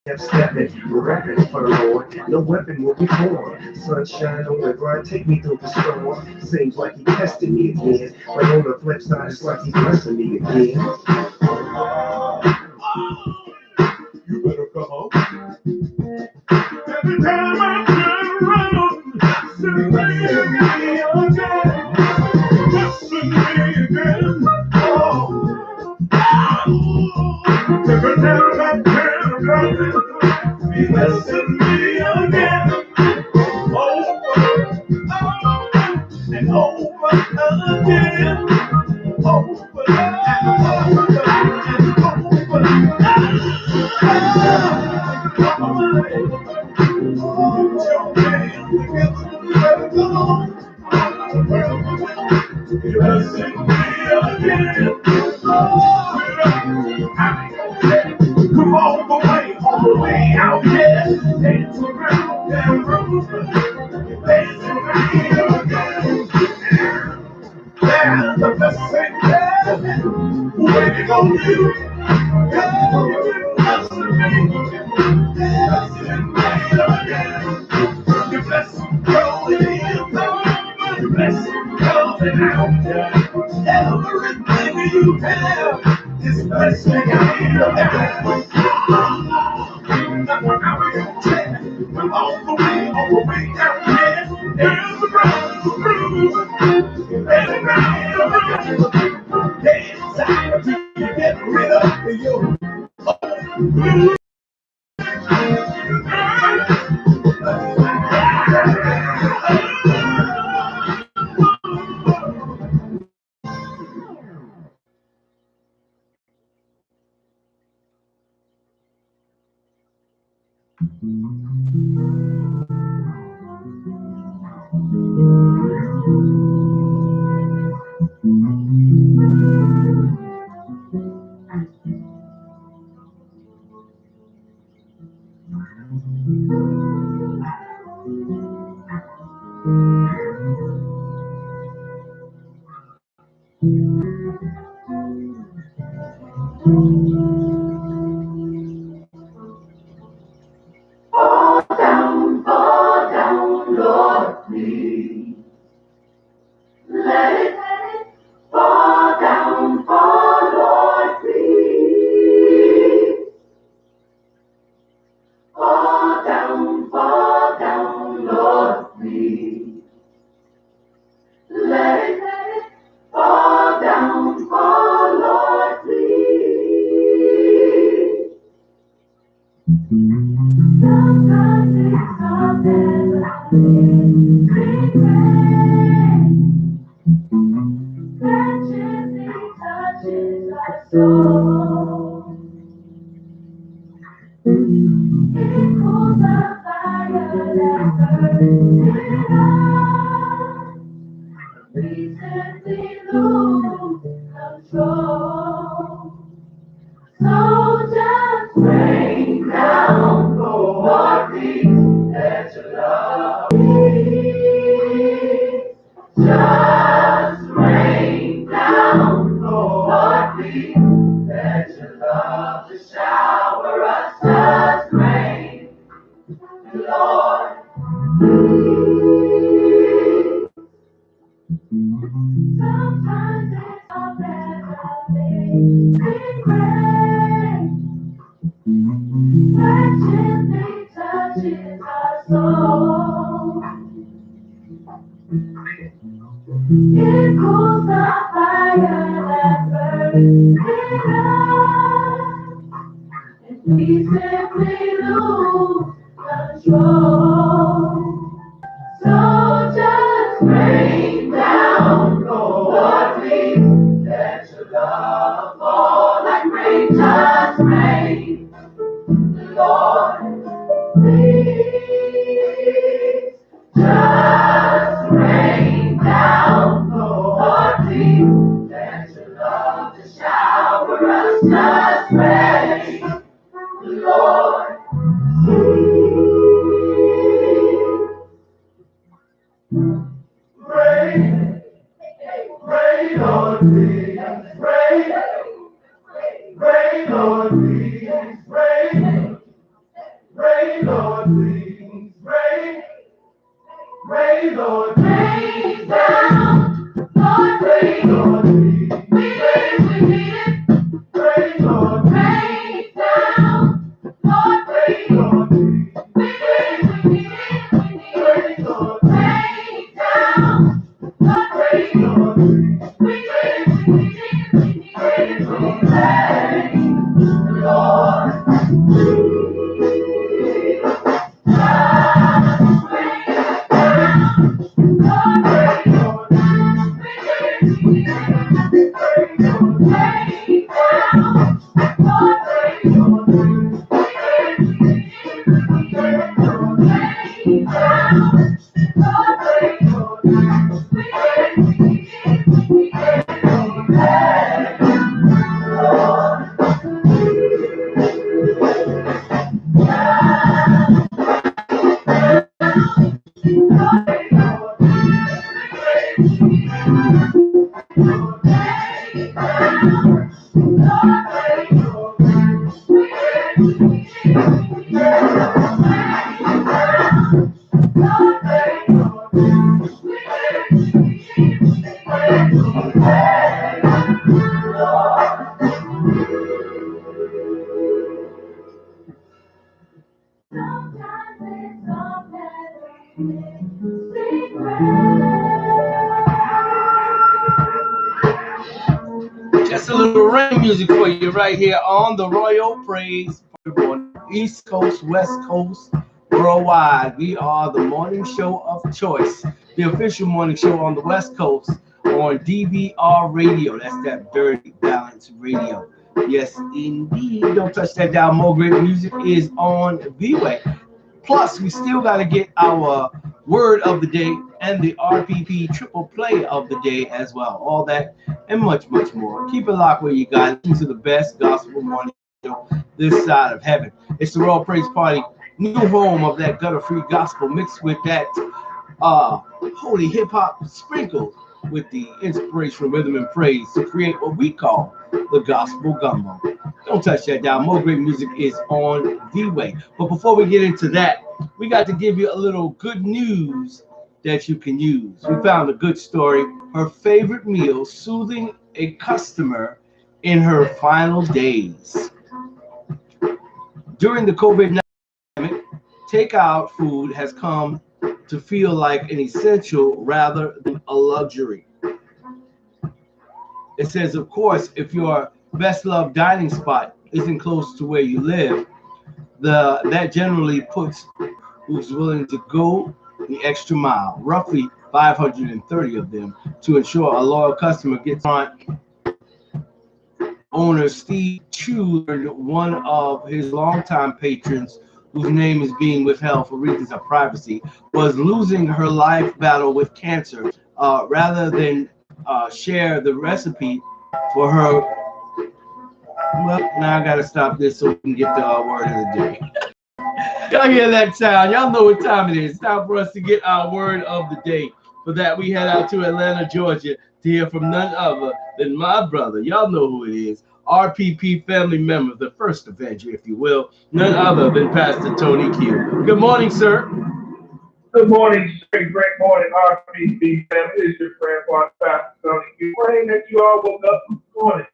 Kept stepping, rapping for the Lord. No weapon will be formed. Sunshine on the grind, take me through the storm. Seems like he testing me again, but on the flip side, it's like he blessing me again. You better come on. Every time I turn around, blessing me again. Blessing me again. Oh. Every time I turn around, he's blessing me again. Over and over again. Over and over and over. blessing me again. Come on the way out there. Dance around that room. Dance around again. There's a blessing there. Waiting on you. Yeah, blessing me. Blessing me again. Your blessing going in. Your blessing coming out. Everything you have is blessing me. On the way down there, there's a ground, there's a ground, there's time to get rid of you. Just a little rain music for you right here on the Royal Praise Morning. East Coast, West Coast, worldwide. We are the morning show of choice, the official morning show on the West Coast on DVR Radio. That's that Dirty Balance Radio. Yes, indeed. Don't touch that dial. More great music is on the way. Plus, we still got to get our word of the day and the RPP triple play of the day as well. All that and much, much more. Keep it locked where you guys listen to the best gospel morning show this side of heaven. It's the Royal Praise Party, new home of that gutter-free gospel mixed with that holy hip-hop sprinkled with the inspirational rhythm and praise to create what we call the gospel gumbo. Don't touch that down. More great music is on the way. But before we get into that, we got to give you a little good news that you can use. We found a good story. Her favorite meal, soothing a customer in her final days. During the COVID-19 pandemic, takeout food has come to feel like an essential rather than a luxury. It says, of course, if your best loved dining spot isn't close to where you live, that generally puts who's willing to go the extra mile, roughly 530 of them, to ensure a loyal customer gets on. Owner Steve Chu, one of his longtime patrons, whose name is being withheld for reasons of privacy, was losing her life battle with cancer. Rather than share the recipe for her, well, now I gotta stop this so we can get the word of the day. Y'all hear that sound? Y'all know what time it is. It's time for us to get our word of the day. For that, we head out to Atlanta, Georgia, to hear from none other than my brother. Y'all know who it is. RPP family member, the first Avenger, if you will, none other than Pastor Tony Q. Good morning, sir. Good morning, great morning, RPP family. It's your friend, Pastor Tony Q. Praying that you all woke up this morning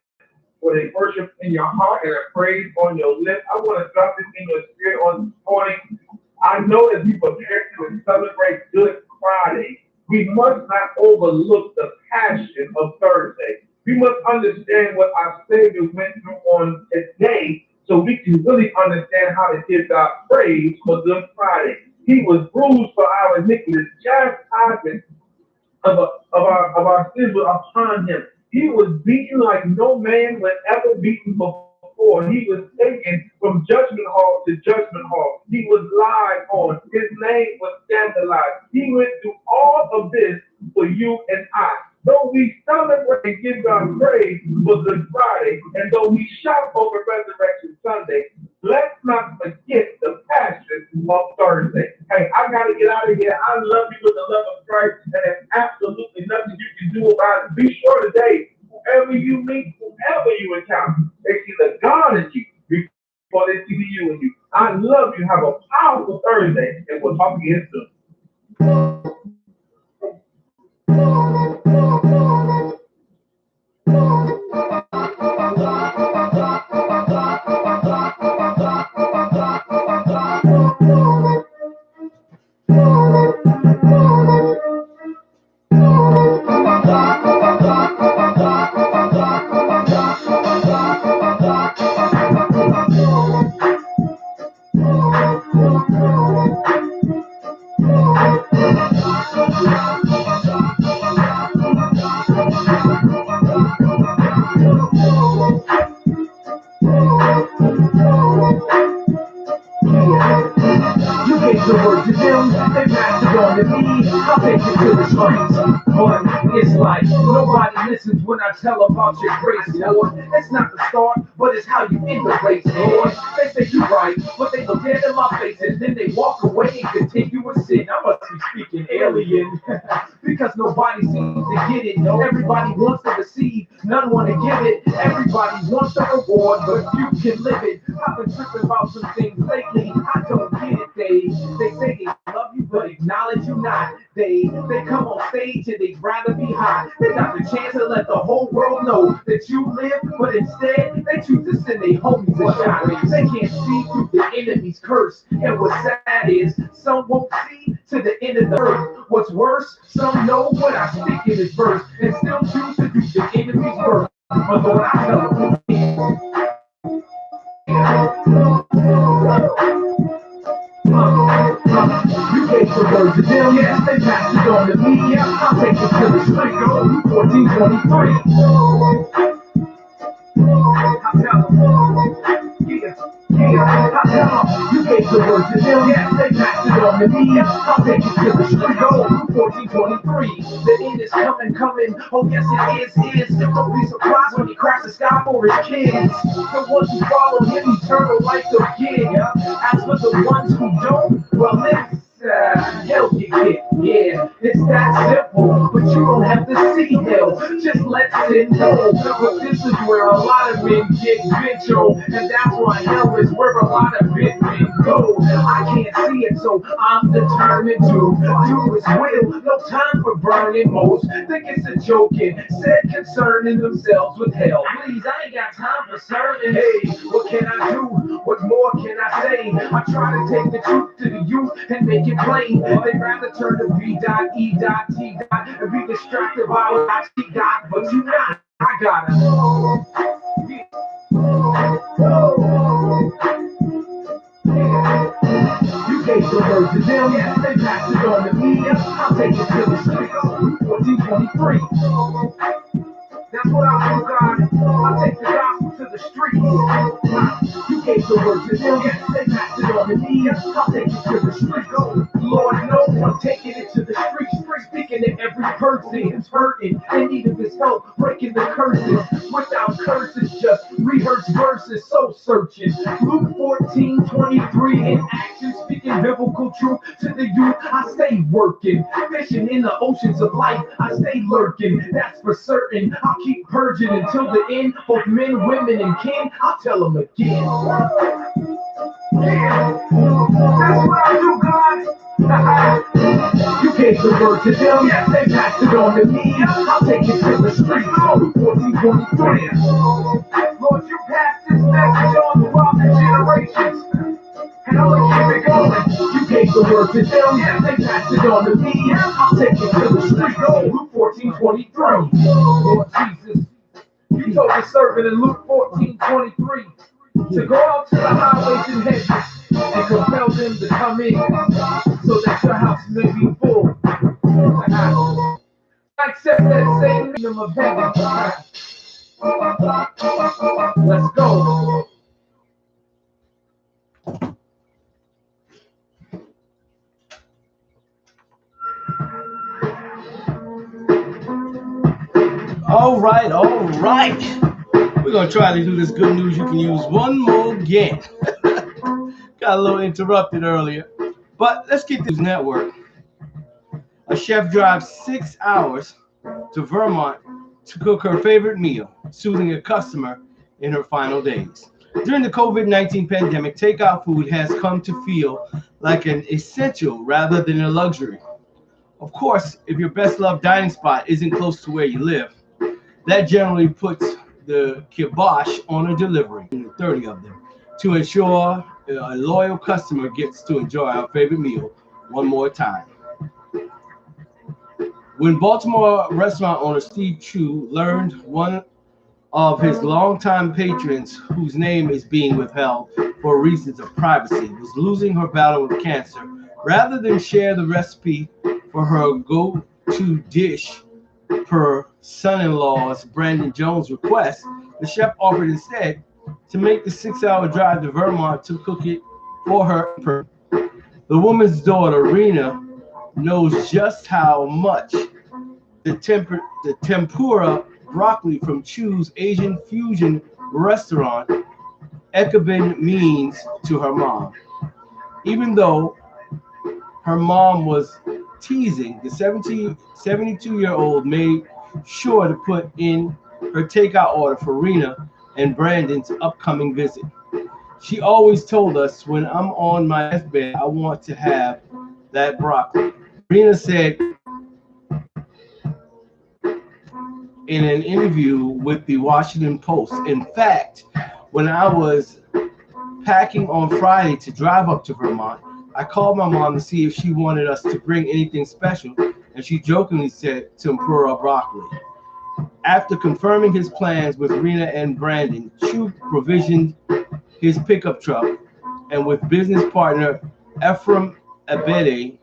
with a worship in your heart and a praise on your lips. I want to drop this in your spirit on this morning. I know as we prepare to celebrate Good Friday, we must not overlook the passion of Thursday. We must understand what our Savior went through on today so we can really understand how to give God praise for Good Friday. He was bruised for our iniquities, chastisement of our sins was upon him. He was beaten like no man was ever beaten before. He was taken from judgment hall to judgment hall. He was lied on. His name was scandalized. He went through all of this for you and I. Though we celebrate and give God praise for Good Friday, and though we shout over Resurrection Sunday, let's not forget the passion of Thursday. Hey, I got to get out of here. I love you with the love of Christ, and there's absolutely nothing you can do about it. Be sure today, whoever you meet, whoever you encounter, they see the God in you before they see the you in you. I love you. Have a powerful Thursday, and we'll talk again soon. to me, I'll take you to the streets. But it's like nobody listens when I tell about your grace, Lord. It's not the start, but it's how you end the race, Lord. They say you right, but they look dead in my face and then they walk away and continue with sin. I must be speaking alien because nobody seems to get it. Everybody wants to receive, none want to give it. Everybody wants the reward, but few can live it. I've been tripping about some things lately. I don't get it. They say they love you, but acknowledge you not. They come on stage and they'd rather be hot. They got the chance to let the whole world know that you live, but instead they choose to send their homies a shot. They can't see through the enemy's curse. And what's sad is some won't see to the end of the earth. What's worse, some know what I speak in this verse and still choose to do the enemy's work. But Lord, I tell them, you gave the word to them, yes, they passed it on to me, yeah, I'll take it to the street, go, 1423. I tell them, I tell them, you gave the word to them, yes, they passed it on to me, yeah, I'll take it to the street, go, 1423. The end is coming, oh yes it is, don't be surprised when he cracks the sky for his kids. The ones who follow him, eternal life they'll get. As for the ones who don't, well it's hell you get, yeah, it's that simple, but you don't have to see hell, just let sin go. But this is where a lot of men get bitch-o, and that's why hell is where a lot of men go. I can't see it, so I'm determined to do his will, no time for burning. Most think it's a joking, said concerning themselves with hell. Please, I ain't got time for sermons. Hey, what can I do? What more can I say? I try to take the truth to the youth and make it plain. They'd rather turn to B.E.T. and be distracted by what I see got, but you not. I gotta. You gave the word to them, yes, they passed it on to me. I'll take it to the street. 1423. That's what I'll do, God. I'll take the gospel to the streets. You gave the word to them, yes, they passed it on to me. I'll take it to the streets. Lord knows I'm taking it to the streets. Speaking to every person who's hurting in need of his help, breaking the curses. Without curses, just rehearse verses, soul searching. Luke 14:23 in action, speaking biblical truth to the youth. I stay working, fishing in the oceans of life. I stay lurking, that's for certain. I'll keep purging until the end, both men, women, and kin. I'll tell them again. Yeah, that's what I do, God. You gave the word to them, yes, they passed it on to me. I'll take it to the streets. 1423. Lord, you passed this message on throughout the generations, and I'm gonna keep it going. You gave the word to them, yes, they passed it on to me. I'll take it to the streets. Luke 14:23. Lord Jesus, you told the servant in Luke 14:23 to go out to the highways and hedges and compel them to come in, so that your house may be full. I accept that same kingdom of heaven. Let's go. All right. We're going to try to do this good news you can use one more again. Got a little interrupted earlier, but let's get this network. A chef drives 6 hours to Vermont to cook her favorite meal, soothing a customer in her final days. During the COVID-19 pandemic, takeout food has come to feel like an essential rather than a luxury. Of course, if your best loved dining spot isn't close to where you live, that generally puts the kibosh on a delivery, 30 of them, to ensure a loyal customer gets to enjoy our favorite meal one more time. When Baltimore restaurant owner Steve Chu learned one of his longtime patrons, whose name is being withheld for reasons of privacy, was losing her battle with cancer, rather than share the recipe for her go-to dish per son-in-law's Brandon Jones' request, the chef offered instead to make the 6-hour drive to Vermont to cook it for her. The woman's daughter, Rena, knows just how much the tempura broccoli from Chu's Asian fusion restaurant Ekabin means to her mom. Even though her mom was teasing, the 72-year-old made sure to put in her takeout order for Rena and Brandon's upcoming visit. She always told us, when I'm on my deathbed, I want to have that broccoli. Rena said in an interview with the Washington Post. In fact, when I was packing on Friday to drive up to Vermont, I called my mom to see if she wanted us to bring anything special, and she jokingly said tempura broccoli. After confirming his plans with Rena and Brandon, Chu provisioned his pickup truck, and with business partner Ephraim Abede,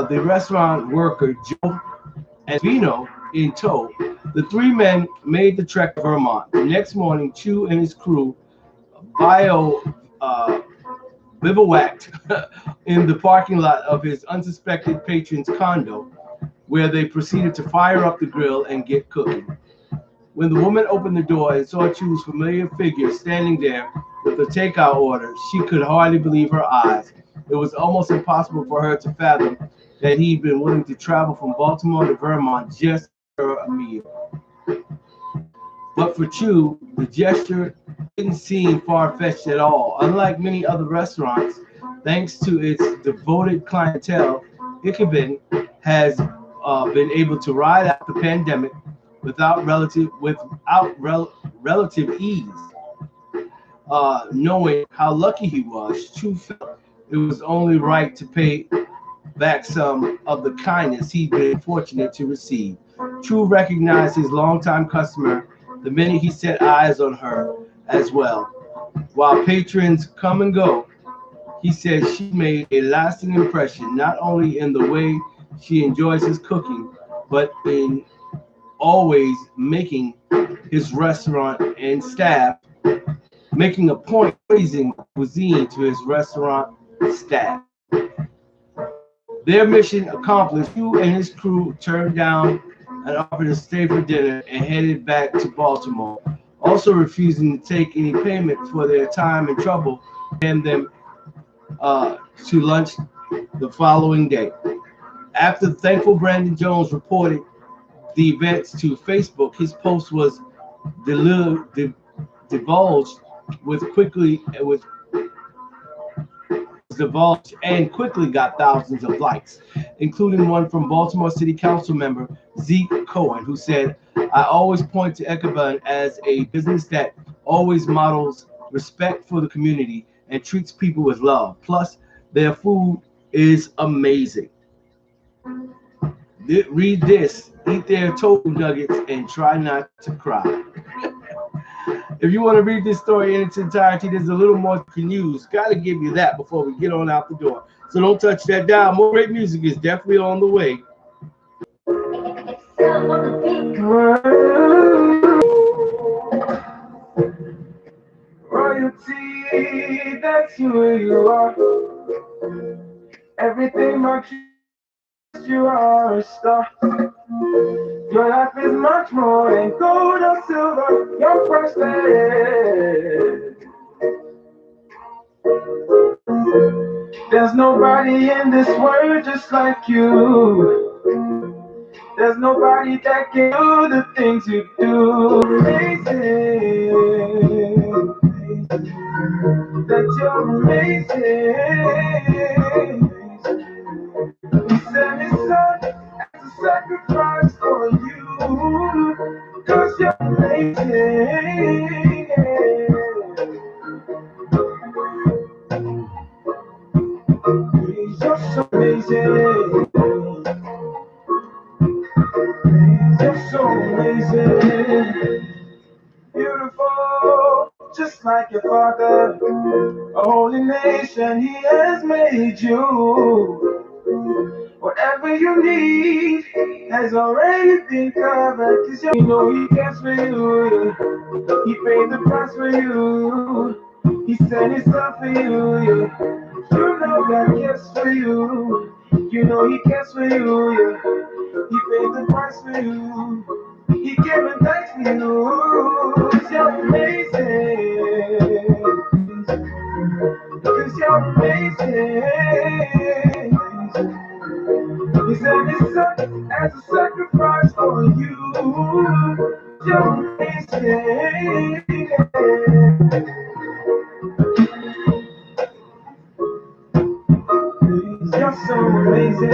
the restaurant worker Joe and Vino in tow, the three men made the trek to Vermont. The next morning, Chu and his crew bio bivouacked in the parking lot of his unsuspected patron's condo, where they proceeded to fire up the grill and get cooking. When the woman opened the door and saw Chu's familiar figure standing there with a takeout order, she could hardly believe her eyes. It was almost impossible for her to fathom that he'd been willing to travel from Baltimore to Vermont just for a meal. But for Chu, the gesture didn't seem far-fetched at all. Unlike many other restaurants, thanks to its devoted clientele, Ichabod has been able to ride out the pandemic relative ease. Knowing how lucky he was, Chu felt it was only right to pay back some of the kindness he'd been fortunate to receive. Chu recognized his longtime customer the minute he set eyes on her as well. While patrons come and go, he said she made a lasting impression not only in the way she enjoys his cooking, but in always making his restaurant and staff, making a point raising cuisine to his restaurant staff. Their mission accomplished, Hugh and his crew turned down an offer to stay for dinner and headed back to Baltimore, also refusing to take any payment for their time and trouble and them to lunch the following day. After the thankful Brandon Jones reported the events to Facebook, his post was divulged with divulged and quickly got thousands of likes, including one from Baltimore City Council member Zeke Cohen, who said, "I always point to Eckavan as a business that always models respect for the community and treats people with love. Plus, their food is amazing. Read this, eat their tofu nuggets, and try not to cry." If you want to read this story in its entirety, there's a little more you can use. Gotta give you that before we get on out the door. So don't touch that dial. More great music is definitely on the way. Royalty, that's who you are. Everything about you are a star. Your life is much more than gold or silver. You're priceless. There's nobody in this world just like you. There's nobody that can do the things you do. Amazing. That you're amazing. You sent me son as a sacrifice for you. Cause you're amazing. You're so amazing. You're so amazing. Beautiful, just like your father. A holy nation, he has made you. Whatever you need has already been covered. Cause you know he cares for you. He paid the price for you. He sent his son for you. You know God cares for you. You know he cares for you, yeah. He paid the price for you. He came and died for you. Cause you're amazing. Cause you're amazing. He sent his son as a sacrifice for you. You're amazing. You're so amazing.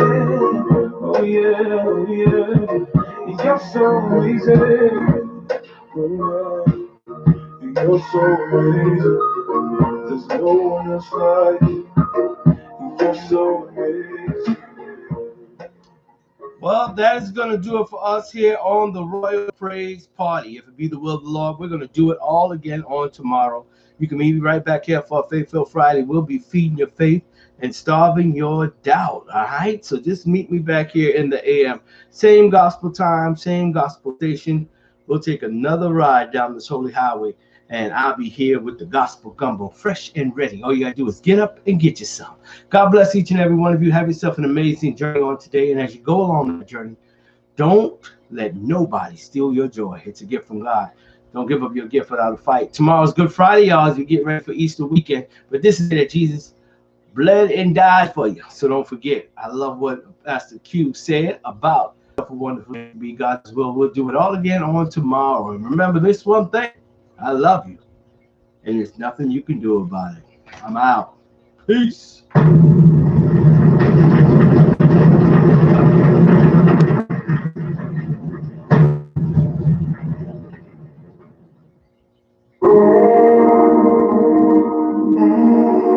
Oh yeah, oh yeah. You're so amazing. Oh, yeah. You're so amazing. There's no one else like you. You're so amazing. Well, that is going to do it for us here on the Royal Praise Party. If it be the will of the Lord, we're going to do it all again on tomorrow. You can meet me right back here for Faith Filled Friday. We'll be feeding your faith and starving your doubt. All right? So just meet me back here in the AM. Same gospel time, same gospel station. We'll take another ride down this holy highway, and I'll be here with the gospel gumbo, fresh and ready. All you got to do is get up and get you some. God bless each and every one of you. Have yourself an amazing journey on today. And as you go along the journey, don't let nobody steal your joy. It's a gift from God. Don't give up your gift without a fight. Tomorrow's Good Friday, y'all, as we get ready for Easter weekend. But this is that Jesus bled and died for you. So don't forget. I love what Pastor Q said about a wonderful day to be God's will. We'll do it all again on tomorrow. And remember this one thing. I love you. And there's nothing you can do about it. I'm out. Peace.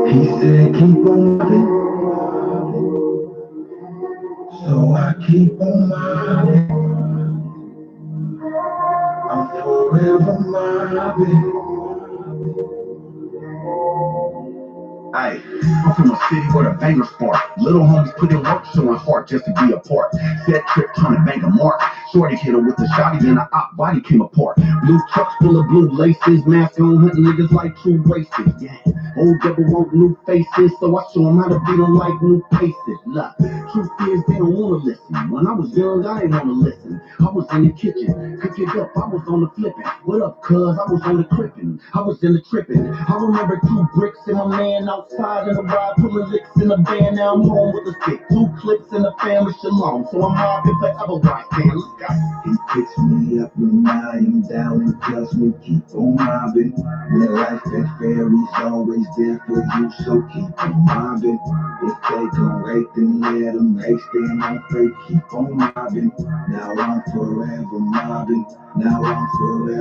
He said, keep on moving. So I keep on moving. I'm forever moving. Aye, I'm from a city where the bangers spark. Little homies put in work, showing heart just to be a part. Set trip trying to bang a mark. Shorty hit her with a shotty, then the op body came apart. Blue trucks full of blue laces, mask on, hunting niggas like true races. Yeah, old devil want new faces, so I show them how to beat them like new paces. Look, truth is they don't wanna listen. When I was young, I didn't wanna listen. I was in the kitchen, cook it up, I was on the flipping. What up, cuz? I was on the crippin', I was in the trippin'. I remember 2 bricks and my man outside in the ride, pulling licks in the van. Now I'm home with a stick, 2 clips in the family shalom. So I'm mobbing forever, right? Damn, let's go. He picks me up when I am down and tells me keep on mobbing. When life and fairies always there for you, so keep on mobbing. If they gon' hate, then let them hate. Stand on faith, keep on mobbing. Now I'm forever mobbing. Now I'm forever.